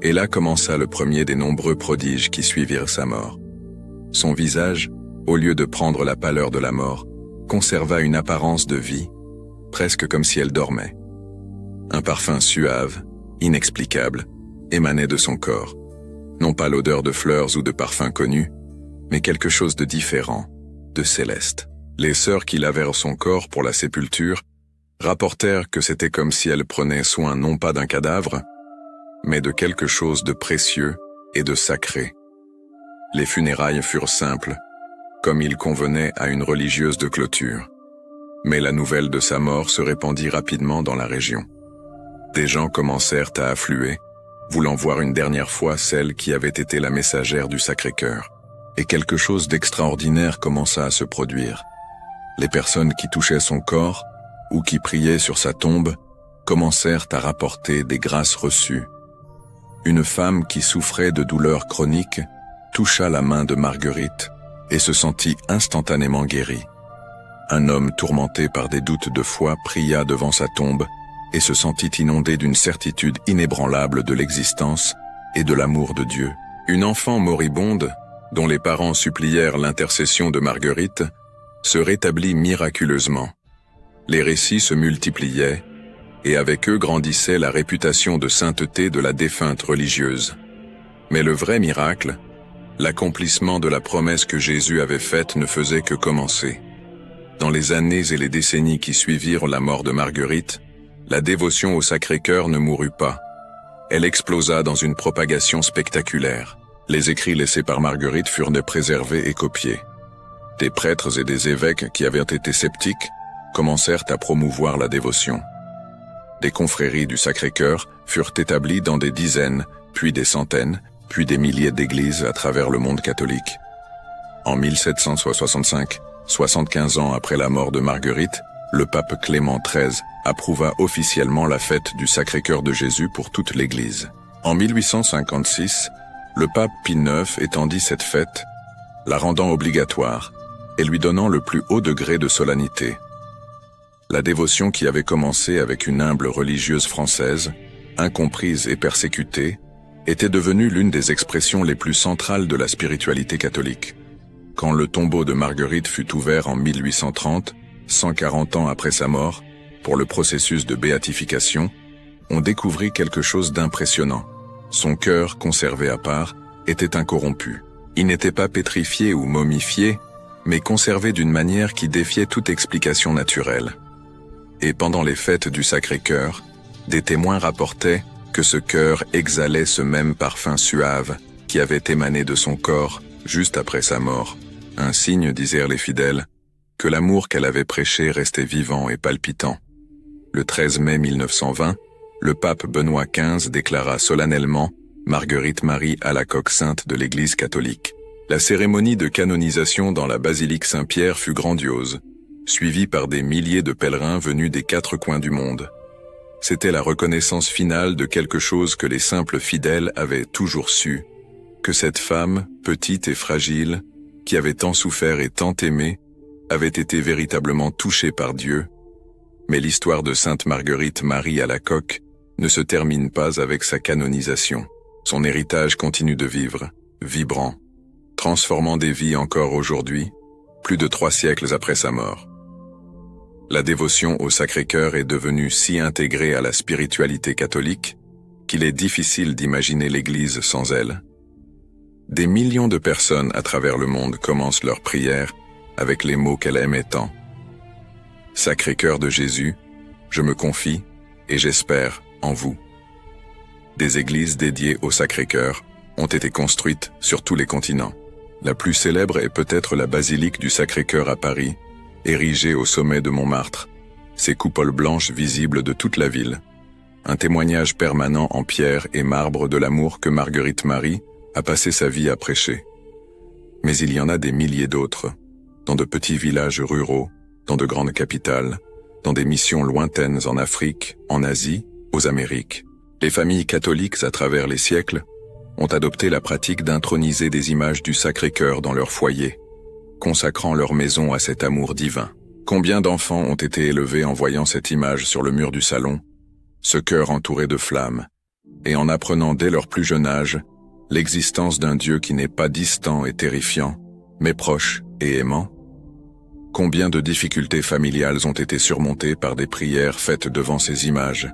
Et là commença le premier des nombreux prodiges qui suivirent sa mort. Son visage, au lieu de prendre la pâleur de la mort, conserva une apparence de vie, presque comme si elle dormait. Un parfum suave, inexplicable, émanait de son corps. Non pas l'odeur de fleurs ou de parfums connus, mais quelque chose de différent, de céleste. Les sœurs qui lavèrent son corps pour la sépulture rapportèrent que c'était comme si elle prenait soin non pas d'un cadavre, mais de quelque chose de précieux et de sacré. Les funérailles furent simples, comme il convenait à une religieuse de clôture. Mais la nouvelle de sa mort se répandit rapidement dans la région. Des gens commencèrent à affluer, voulant voir une dernière fois celle qui avait été la messagère du Sacré-Cœur. Et quelque chose d'extraordinaire commença à se produire. Les personnes qui touchaient son corps, ou qui priaient sur sa tombe, commencèrent à rapporter des grâces reçues. Une femme qui souffrait de douleurs chroniques toucha la main de Marguerite et se sentit instantanément guérie. Un homme tourmenté par des doutes de foi pria devant sa tombe et se sentit inondé d'une certitude inébranlable de l'existence et de l'amour de Dieu. Une enfant moribonde, dont les parents supplièrent l'intercession de Marguerite, se rétablit miraculeusement. Les récits se multipliaient, et avec eux grandissait la réputation de sainteté de la défunte religieuse. Mais le vrai miracle, l'accomplissement de la promesse que Jésus avait faite, ne faisait que commencer. Dans les années et les décennies qui suivirent la mort de Marguerite, la dévotion au Sacré-Cœur ne mourut pas. Elle explosa dans une propagation spectaculaire. Les écrits laissés par Marguerite furent préservés et copiés. Des prêtres et des évêques qui avaient été sceptiques commencèrent à promouvoir la dévotion. Des confréries du Sacré-Cœur furent établies dans des dizaines, puis des centaines, puis des milliers d'églises à travers le monde catholique. En 1765, 75 ans après la mort de Marguerite, le pape Clément XIII approuva officiellement la fête du Sacré-Cœur de Jésus pour toute l'Église. En 1856, le pape Pie IX étendit cette fête, la rendant obligatoire et lui donnant le plus haut degré de solennité. La dévotion qui avait commencé avec une humble religieuse française, incomprise et persécutée, était devenue l'une des expressions les plus centrales de la spiritualité catholique. Quand le tombeau de Marguerite fut ouvert en 1830, 140 ans après sa mort, pour le processus de béatification, on découvrit quelque chose d'impressionnant. Son cœur, conservé à part, était incorrompu. Il n'était pas pétrifié ou momifié, mais conservé d'une manière qui défiait toute explication naturelle. Et pendant les fêtes du Sacré-Cœur, des témoins rapportaient que ce cœur exhalait ce même parfum suave qui avait émané de son corps juste après sa mort. Un signe, disèrent les fidèles, que l'amour qu'elle avait prêché restait vivant et palpitant. Le 13 mai 1920, le pape Benoît XV déclara solennellement Marguerite Marie Alacoque sainte de l'Église catholique. La cérémonie de canonisation dans la basilique Saint-Pierre fut grandiose, suivie par des milliers de pèlerins venus des 4 coins du monde. C'était la reconnaissance finale de quelque chose que les simples fidèles avaient toujours su, que cette femme, petite et fragile, qui avait tant souffert et tant aimé, avait été véritablement touchée par Dieu. Mais l'histoire de Sainte Marguerite Marie Alacoque ne se termine pas avec sa canonisation. Son héritage continue de vivre, vibrant, transformant des vies encore aujourd'hui, plus de 3 siècles après sa mort. La dévotion au Sacré-Cœur est devenue si intégrée à la spiritualité catholique qu'il est difficile d'imaginer l'Église sans elle. Des millions de personnes à travers le monde commencent leurs prières avec les mots qu'elle aimait tant. Sacré-Cœur de Jésus, je me confie et j'espère en vous. Des églises dédiées au Sacré-Cœur ont été construites sur tous les continents. La plus célèbre est peut-être la basilique du Sacré-Cœur à Paris, érigée au sommet de Montmartre, ses coupoles blanches visibles de toute la ville. Un témoignage permanent en pierre et marbre de l'amour que Marguerite Marie a passé sa vie à prêcher. Mais il y en a des milliers d'autres, dans de petits villages ruraux, dans de grandes capitales, dans des missions lointaines en Afrique, en Asie, aux Amériques. Les familles catholiques à travers les siècles ont adopté la pratique d'introniser des images du Sacré-Cœur dans leur foyer, consacrant leur maison à cet amour divin. Combien d'enfants ont été élevés en voyant cette image sur le mur du salon, ce cœur entouré de flammes, et en apprenant dès leur plus jeune âge l'existence d'un Dieu qui n'est pas distant et terrifiant, mais proche et aimant? Combien de difficultés familiales ont été surmontées par des prières faites devant ces images,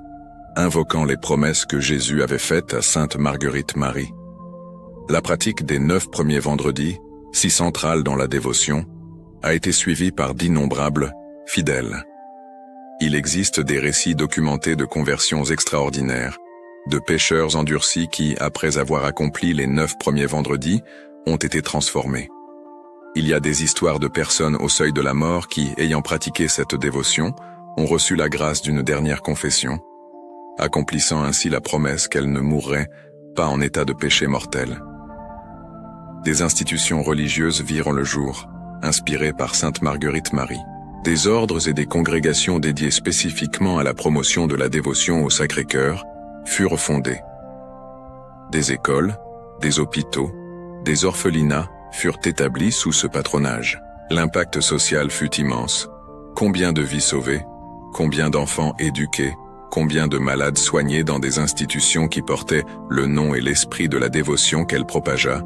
invoquant les promesses que Jésus avait faites à Sainte Marguerite Marie? La pratique des 9 premiers vendredis, si centrale dans la dévotion, a été suivie par d'innombrables fidèles. Il existe des récits documentés de conversions extraordinaires, de pécheurs endurcis qui, après avoir accompli les 9 premiers vendredis, ont été transformés. Il y a des histoires de personnes au seuil de la mort qui, ayant pratiqué cette dévotion, ont reçu la grâce d'une dernière confession, accomplissant ainsi la promesse qu'elles ne mourraient pas en état de péché mortel. Des institutions religieuses virent le jour, inspirées par Sainte Marguerite Marie. Des ordres et des congrégations dédiées spécifiquement à la promotion de la dévotion au Sacré-Cœur furent fondées. Des écoles, des hôpitaux, des orphelinats furent établis sous ce patronage. L'impact social fut immense. Combien de vies sauvées, combien d'enfants éduqués, combien de malades soignés dans des institutions qui portaient le nom et l'esprit de la dévotion qu'elle propagea.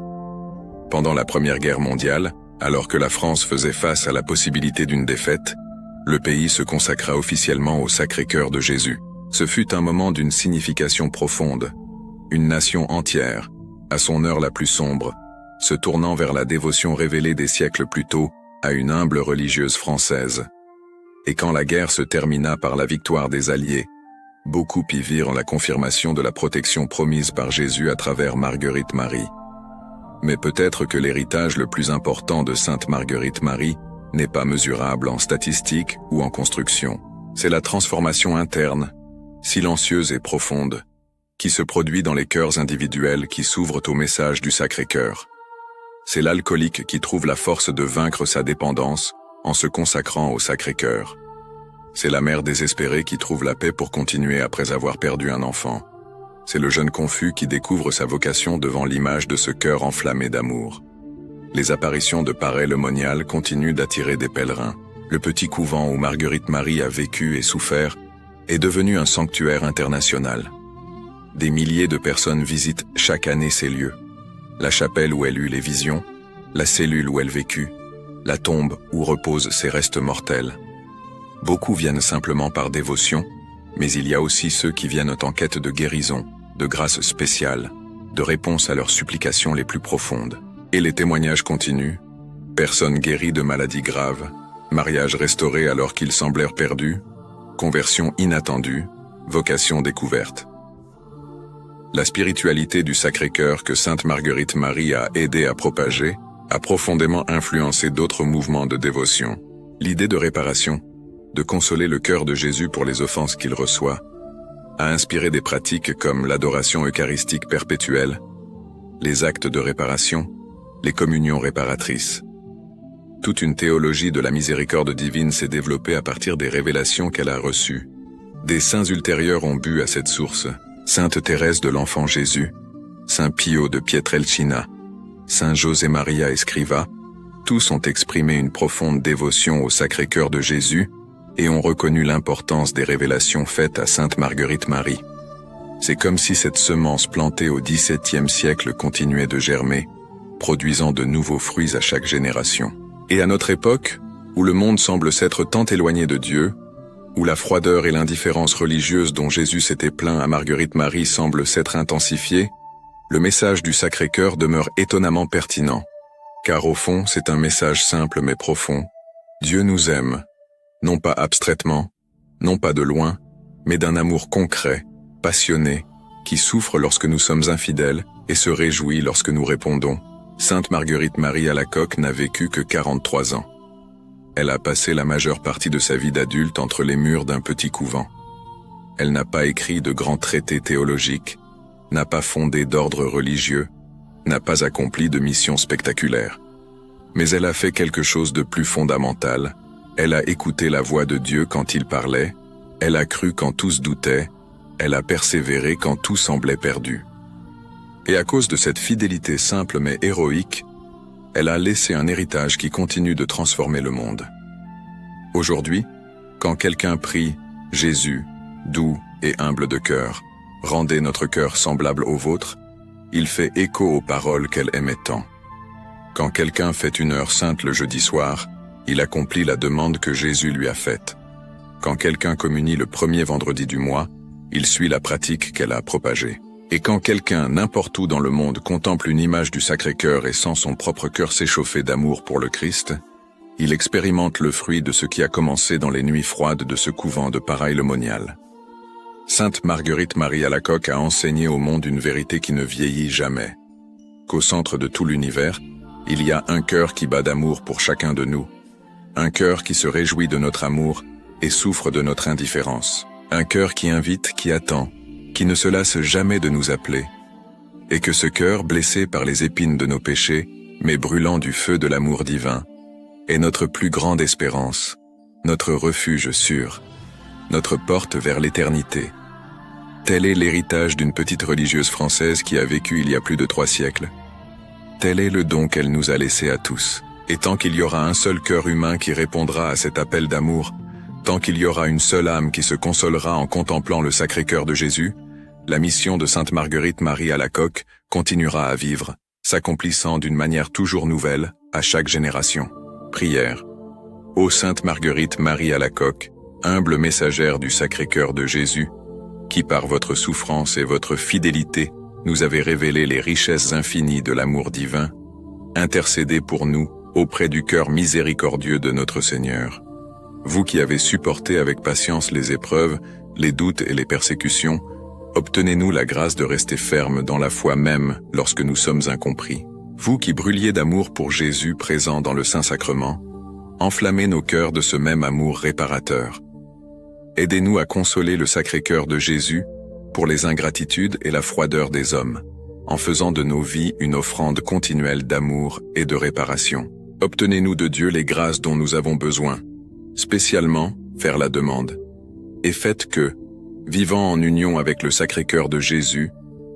Pendant la Première Guerre mondiale, alors que la France faisait face à la possibilité d'une défaite, le pays se consacra officiellement au Sacré-Cœur de Jésus. Ce fut un moment d'une signification profonde. Une nation entière, à son heure la plus sombre, se tournant vers la dévotion révélée des siècles plus tôt à une humble religieuse française. Et quand la guerre se termina par la victoire des Alliés, beaucoup y virent la confirmation de la protection promise par Jésus à travers Marguerite Marie. Mais peut-être que l'héritage le plus important de Sainte Marguerite Marie n'est pas mesurable en statistiques ou en construction. C'est la transformation interne, silencieuse et profonde, qui se produit dans les cœurs individuels qui s'ouvrent au message du Sacré-Cœur. C'est l'alcoolique qui trouve la force de vaincre sa dépendance en se consacrant au Sacré-Cœur. C'est la mère désespérée qui trouve la paix pour continuer après avoir perdu un enfant. C'est le jeune confus qui découvre sa vocation devant l'image de ce cœur enflammé d'amour. Les apparitions de Paray le Monial continuent d'attirer des pèlerins. Le petit couvent où Marguerite Marie a vécu et souffert est devenu un sanctuaire international. Des milliers de personnes visitent chaque année ces lieux. La chapelle où elle eut les visions, la cellule où elle vécut, la tombe où reposent ses restes mortels. Beaucoup viennent simplement par dévotion, mais il y a aussi ceux qui viennent en quête de guérison, de grâce spéciale, de réponse à leurs supplications les plus profondes. Et les témoignages continuent. Personnes guéries de maladies graves, mariages restaurés alors qu'ils semblèrent perdus, conversion inattendue, vocation découverte. La spiritualité du Sacré-Cœur que Sainte Marguerite Marie a aidé à propager a profondément influencé d'autres mouvements de dévotion. L'idée de réparation, de consoler le cœur de Jésus pour les offenses qu'il reçoit, a inspiré des pratiques comme l'adoration eucharistique perpétuelle, les actes de réparation, les communions réparatrices. Toute une théologie de la miséricorde divine s'est développée à partir des révélations qu'elle a reçues. Des saints ultérieurs ont bu à cette source, Sainte Thérèse de l'Enfant Jésus, Saint Pio de Pietrelcina, Saint José Maria Escriva, tous ont exprimé une profonde dévotion au Sacré-Cœur de Jésus et ont reconnu l'importance des révélations faites à Sainte Marguerite Marie. C'est comme si cette semence plantée au XVIIe siècle continuait de germer, produisant de nouveaux fruits à chaque génération. Et à notre époque, où le monde semble s'être tant éloigné de Dieu, où la froideur et l'indifférence religieuse dont Jésus s'était plaint à Marguerite Marie semblent s'être intensifiées, le message du Sacré-Cœur demeure étonnamment pertinent. Car au fond, c'est un message simple mais profond. Dieu nous aime, non pas abstraitement, non pas de loin, mais d'un amour concret, passionné, qui souffre lorsque nous sommes infidèles et se réjouit lorsque nous répondons. Sainte Marguerite Marie Alacoque n'a vécu que 43 ans. Elle a passé la majeure partie de sa vie d'adulte entre les murs d'un petit couvent. Elle n'a pas écrit de grands traités théologiques, n'a pas fondé d'ordre religieux, n'a pas accompli de missions spectaculaires. Mais elle a fait quelque chose de plus fondamental. Elle a écouté la voix de Dieu quand il parlait, elle a cru quand tous doutaient, elle a persévéré quand tout semblait perdu. Et à cause de cette fidélité simple mais héroïque, elle a laissé un héritage qui continue de transformer le monde. Aujourd'hui, quand quelqu'un prie « Jésus, doux et humble de cœur, rendez notre cœur semblable au vôtre », il fait écho aux paroles qu'elle aimait tant. Quand quelqu'un fait une heure sainte le jeudi soir, il accomplit la demande que Jésus lui a faite. Quand quelqu'un communie le premier vendredi du mois, il suit la pratique qu'elle a propagée. Et quand quelqu'un, n'importe où dans le monde, contemple une image du Sacré-Cœur et sent son propre cœur s'échauffer d'amour pour le Christ, il expérimente le fruit de ce qui a commencé dans les nuits froides de ce couvent de Paray le Monial. Sainte Marguerite Marie Alacoque a enseigné au monde une vérité qui ne vieillit jamais. qu'au centre de tout l'univers, il y a un cœur qui bat d'amour pour chacun de nous. Un cœur qui se réjouit de notre amour et souffre de notre indifférence. Un cœur qui invite, qui attend, qui ne se lasse jamais de nous appeler. Et que ce cœur, blessé par les épines de nos péchés, mais brûlant du feu de l'amour divin, est notre plus grande espérance, notre refuge sûr, notre porte vers l'éternité. Tel est l'héritage d'une petite religieuse française qui a vécu il y a plus de 3 siècles. Tel est le don qu'elle nous a laissé à tous. Et tant qu'il y aura un seul cœur humain qui répondra à cet appel d'amour, tant qu'il y aura une seule âme qui se consolera en contemplant le Sacré-Cœur de Jésus, la mission de Sainte Marguerite Marie Alacoque continuera à vivre, s'accomplissant d'une manière toujours nouvelle à chaque génération. Prière. Ô Sainte Marguerite Marie Alacoque, humble messagère du Sacré-Cœur de Jésus, qui par votre souffrance et votre fidélité nous avez révélé les richesses infinies de l'amour divin, intercédez pour nous auprès du cœur miséricordieux de notre Seigneur. Vous qui avez supporté avec patience les épreuves, les doutes et les persécutions, obtenez-nous la grâce de rester fermes dans la foi même lorsque nous sommes incompris. Vous qui brûliez d'amour pour Jésus présent dans le Saint-Sacrement, enflammez nos cœurs de ce même amour réparateur. Aidez-nous à consoler le Sacré-Cœur de Jésus pour les ingratitudes et la froideur des hommes, en faisant de nos vies une offrande continuelle d'amour et de réparation. Obtenez-nous de Dieu les grâces dont nous avons besoin, spécialement faire la demande, et faites que, vivant en union avec le Sacré-Cœur de Jésus,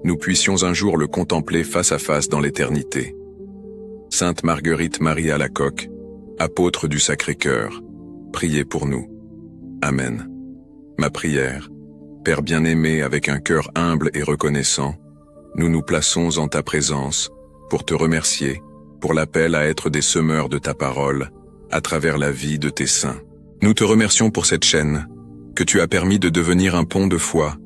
nous puissions un jour le contempler face à face dans l'éternité. Sainte Marguerite Marie Alacoque, apôtre du Sacré-Cœur, priez pour nous. Amen. Ma prière, Père bien-aimé, avec un cœur humble et reconnaissant, nous nous plaçons en ta présence pour te remercier pour l'appel à être des semeurs de ta parole à travers la vie de tes saints. Nous te remercions pour cette chaîne que tu as permis de devenir un pont de foi,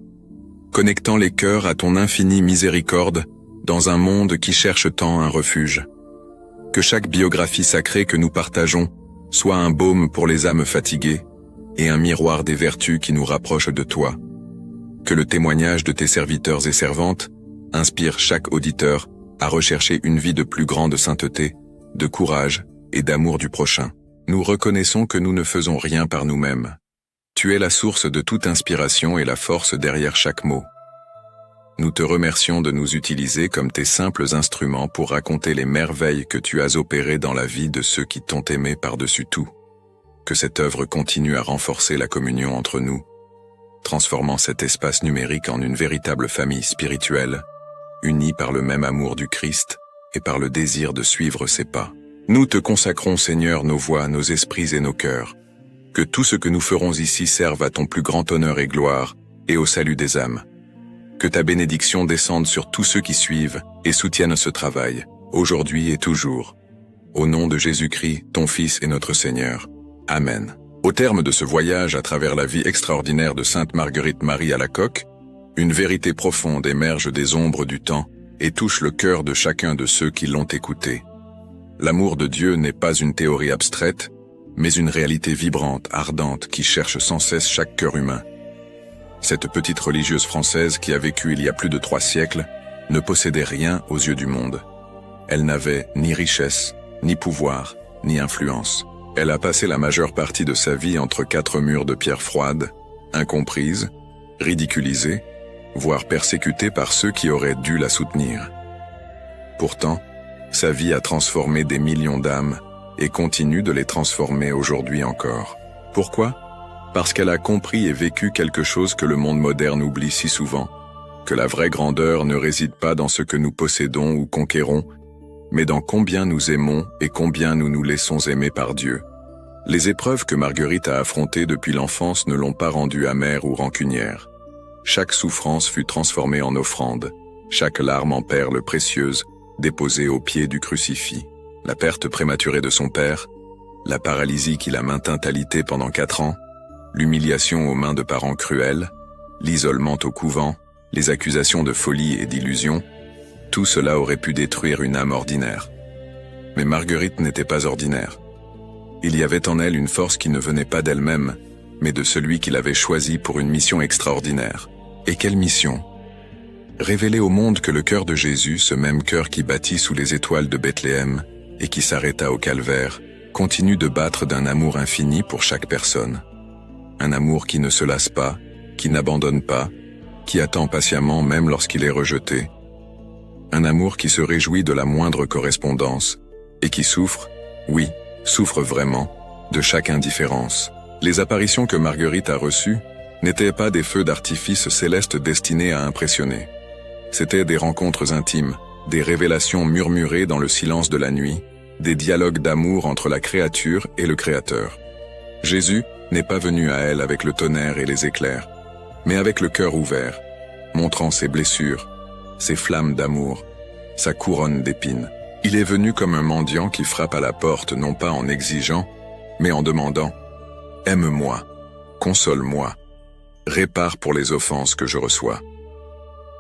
connectant les cœurs à ton infinie miséricorde dans un monde qui cherche tant un refuge. Que chaque biographie sacrée que nous partageons soit un baume pour les âmes fatiguées et un miroir des vertus qui nous rapprochent de toi. Que le témoignage de tes serviteurs et servantes inspire chaque auditeur à rechercher une vie de plus grande sainteté, de courage et d'amour du prochain. Nous reconnaissons que nous ne faisons rien par nous-mêmes. Tu es la source de toute inspiration et la force derrière chaque mot. Nous te remercions de nous utiliser comme tes simples instruments pour raconter les merveilles que tu as opérées dans la vie de ceux qui t'ont aimé par-dessus tout. Que cette œuvre continue à renforcer la communion entre nous, transformant cet espace numérique en une véritable famille spirituelle, unis par le même amour du Christ et par le désir de suivre ses pas. Nous te consacrons, Seigneur, nos voix, nos esprits et nos cœurs. Que tout ce que nous ferons ici serve à ton plus grand honneur et gloire, et au salut des âmes. Que ta bénédiction descende sur tous ceux qui suivent et soutiennent ce travail, aujourd'hui et toujours. Au nom de Jésus-Christ, ton Fils et notre Seigneur. Amen. Au terme de ce voyage à travers la vie extraordinaire de Sainte Marguerite Marie Alacoque, une vérité profonde émerge des ombres du temps et touche le cœur de chacun de ceux qui l'ont écoutée. L'amour de Dieu n'est pas une théorie abstraite, mais une réalité vibrante, ardente, qui cherche sans cesse chaque cœur humain. Cette petite religieuse française qui a vécu il y a plus de 3 siècles ne possédait rien aux yeux du monde. Elle n'avait ni richesse, ni pouvoir, ni influence. Elle a passé la majeure partie de sa vie entre 4 murs de pierre froide, incomprise, ridiculisée, voire persécutée par ceux qui auraient dû la soutenir. Pourtant, sa vie a transformé des millions d'âmes et continue de les transformer aujourd'hui encore. Pourquoi ? Parce qu'elle a compris et vécu quelque chose que le monde moderne oublie si souvent, que la vraie grandeur ne réside pas dans ce que nous possédons ou conquérons, mais dans combien nous aimons et combien nous nous laissons aimer par Dieu. Les épreuves que Marguerite a affrontées depuis l'enfance ne l'ont pas rendue amère ou rancunière. Chaque souffrance fut transformée en offrande, chaque larme en perle précieuse, déposée au pied du crucifix. La perte prématurée de son père, la paralysie qui la maintint alitée pendant 4 ans, l'humiliation aux mains de parents cruels, l'isolement au couvent, les accusations de folie et d'illusion, tout cela aurait pu détruire une âme ordinaire. Mais Marguerite n'était pas ordinaire. Il y avait en elle une force qui ne venait pas d'elle-même, mais de celui qui l'avait choisie pour une mission extraordinaire. Et quelle mission ? Révéler au monde que le cœur de Jésus, ce même cœur qui battit sous les étoiles de Bethléem et qui s'arrêta au calvaire, continue de battre d'un amour infini pour chaque personne. Un amour qui ne se lasse pas, qui n'abandonne pas, qui attend patiemment même lorsqu'il est rejeté. Un amour qui se réjouit de la moindre correspondance et qui souffre, oui, souffre vraiment, de chaque indifférence. Les apparitions que Marguerite a reçues n'étaient pas des feux d'artifice célestes destinés à impressionner. C'étaient des rencontres intimes, des révélations murmurées dans le silence de la nuit, des dialogues d'amour entre la créature et le Créateur. Jésus n'est pas venu à elle avec le tonnerre et les éclairs, mais avec le cœur ouvert, montrant ses blessures, ses flammes d'amour, sa couronne d'épines. Il est venu comme un mendiant qui frappe à la porte non pas en exigeant, mais en demandant « Aime-moi, console-moi, répare pour les offenses que je reçois ».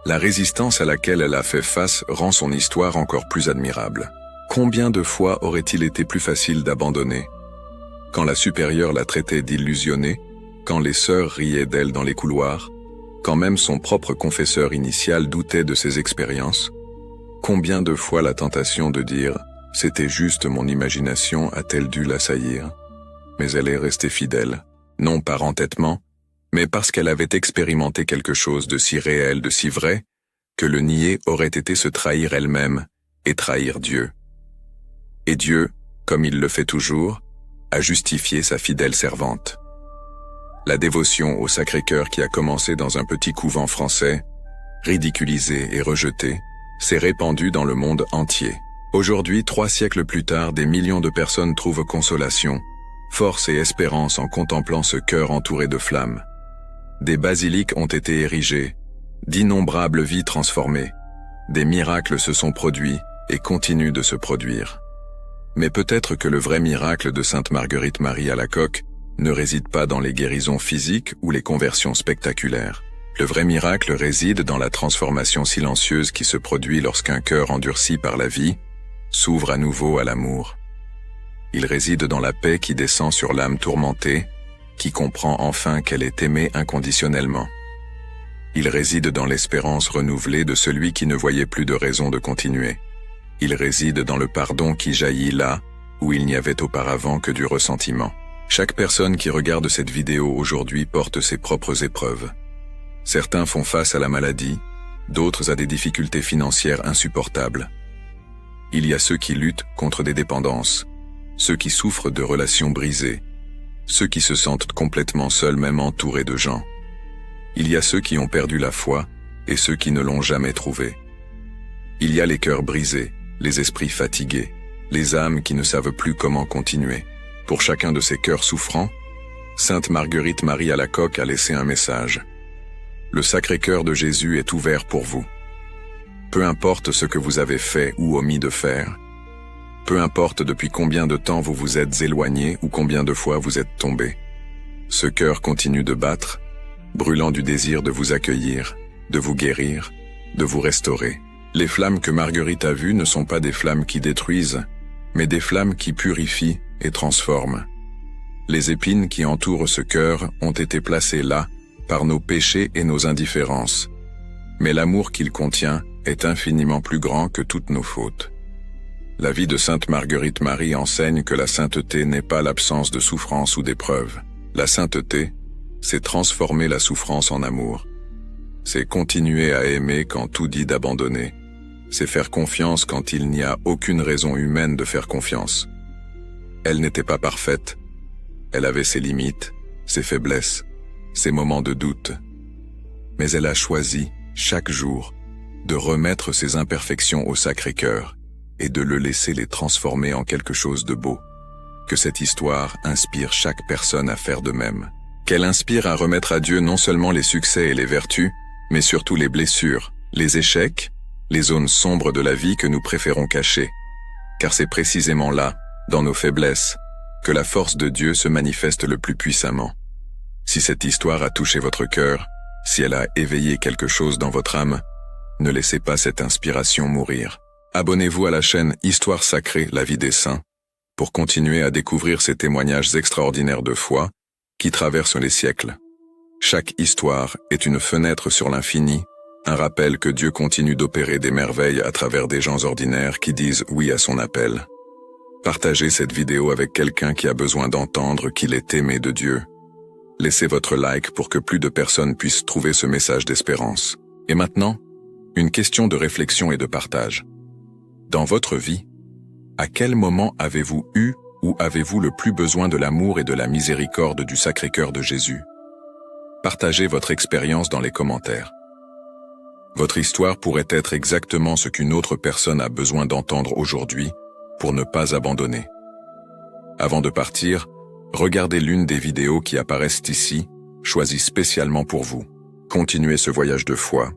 La résistance à laquelle elle a fait face rend son histoire encore plus admirable. Combien de fois aurait-il été plus facile d'abandonner? Quand la supérieure la traitait d'illusionnée, quand les sœurs riaient d'elle dans les couloirs, quand même son propre confesseur initial doutait de ses expériences, combien de fois la tentation de dire « c'était juste mon imagination » a-t-elle dû l'assaillir? Mais elle est restée fidèle, non par entêtement, mais parce qu'elle avait expérimenté quelque chose de si réel, de si vrai, que le nier aurait été se trahir elle-même et trahir Dieu. Et Dieu, comme il le fait toujours, a justifié sa fidèle servante. La dévotion au Sacré-Cœur qui a commencé dans un petit couvent français, ridiculisé et rejeté, s'est répandue dans le monde entier. Aujourd'hui, 3 siècles plus tard, des millions de personnes trouvent consolation, force et espérance en contemplant ce cœur entouré de flammes. Des basiliques ont été érigées, d'innombrables vies transformées, des miracles se sont produits et continuent de se produire. Mais peut-être que le vrai miracle de Sainte Marguerite Marie Alacoque ne réside pas dans les guérisons physiques ou les conversions spectaculaires. Le vrai miracle réside dans la transformation silencieuse qui se produit lorsqu'un cœur endurci par la vie s'ouvre à nouveau à l'amour. Il réside dans la paix qui descend sur l'âme tourmentée, qui comprend enfin qu'elle est aimée inconditionnellement. Il réside dans l'espérance renouvelée de celui qui ne voyait plus de raison de continuer. Il réside dans le pardon qui jaillit là où il n'y avait auparavant que du ressentiment. Chaque personne qui regarde cette vidéo aujourd'hui porte ses propres épreuves. Certains font face à la maladie, d'autres à des difficultés financières insupportables. Il y a ceux qui luttent contre des dépendances, ceux qui souffrent de relations brisées, ceux qui se sentent complètement seuls même entourés de gens. Il y a ceux qui ont perdu la foi et ceux qui ne l'ont jamais trouvée. Il y a les cœurs brisés, les esprits fatigués, les âmes qui ne savent plus comment continuer. Pour chacun de ces cœurs souffrants, Sainte Marguerite Marie Alacoque a laissé un message. Le Sacré-Cœur de Jésus est ouvert pour vous. Peu importe ce que vous avez fait ou omis de faire, peu importe depuis combien de temps vous vous êtes éloigné ou combien de fois vous êtes tombé, ce cœur continue de battre, brûlant du désir de vous accueillir, de vous guérir, de vous restaurer. Les flammes que Marguerite a vues ne sont pas des flammes qui détruisent, mais des flammes qui purifient et transforment. Les épines qui entourent ce cœur ont été placées là par nos péchés et nos indifférences, mais l'amour qu'il contient est infiniment plus grand que toutes nos fautes. La vie de Sainte Marguerite Marie enseigne que la sainteté n'est pas l'absence de souffrance ou d'épreuve. La sainteté, c'est transformer la souffrance en amour. C'est continuer à aimer quand tout dit d'abandonner. C'est faire confiance quand il n'y a aucune raison humaine de faire confiance. Elle n'était pas parfaite. Elle avait ses limites, ses faiblesses, ses moments de doute. Mais elle a choisi, chaque jour, de remettre ses imperfections au Sacré-Cœur et de le laisser les transformer en quelque chose de beau. Que cette histoire inspire chaque personne à faire de même. Qu'elle inspire à remettre à Dieu non seulement les succès et les vertus, mais surtout les blessures, les échecs, les zones sombres de la vie que nous préférons cacher. Car c'est précisément là, dans nos faiblesses, que la force de Dieu se manifeste le plus puissamment. Si cette histoire a touché votre cœur, si elle a éveillé quelque chose dans votre âme, ne laissez pas cette inspiration mourir. Abonnez-vous à la chaîne Histoire Sacrée, la vie des saints, pour continuer à découvrir ces témoignages extraordinaires de foi qui traversent les siècles. Chaque histoire est une fenêtre sur l'infini Un rappel que Dieu continue d'opérer des merveilles à travers des gens ordinaires qui disent oui à son appel. Partagez cette vidéo avec quelqu'un qui a besoin d'entendre qu'il est aimé de Dieu. Laissez votre like pour que plus de personnes puissent trouver ce message d'espérance. Et maintenant, une question de réflexion et de partage. Dans votre vie, à quel moment avez-vous eu ou avez-vous le plus besoin de l'amour et de la miséricorde du Sacré-Cœur de Jésus? Partagez votre expérience dans les commentaires. Votre histoire pourrait être exactement ce qu'une autre personne a besoin d'entendre aujourd'hui pour ne pas abandonner. Avant de partir, regardez l'une des vidéos qui apparaissent ici, choisies spécialement pour vous. Continuez ce voyage de foi,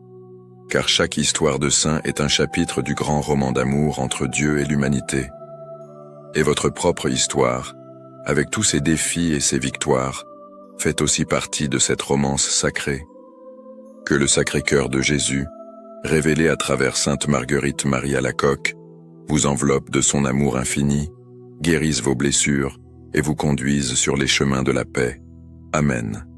car chaque histoire de saint est un chapitre du grand roman d'amour entre Dieu et l'humanité. Et votre propre histoire, avec tous ses défis et ses victoires, fait aussi partie de cette romance sacrée. Que le Sacré-Cœur de Jésus, révélé à travers Sainte Marguerite Marie Alacoque, vous enveloppe de son amour infini, guérisse vos blessures et vous conduise sur les chemins de la paix. Amen.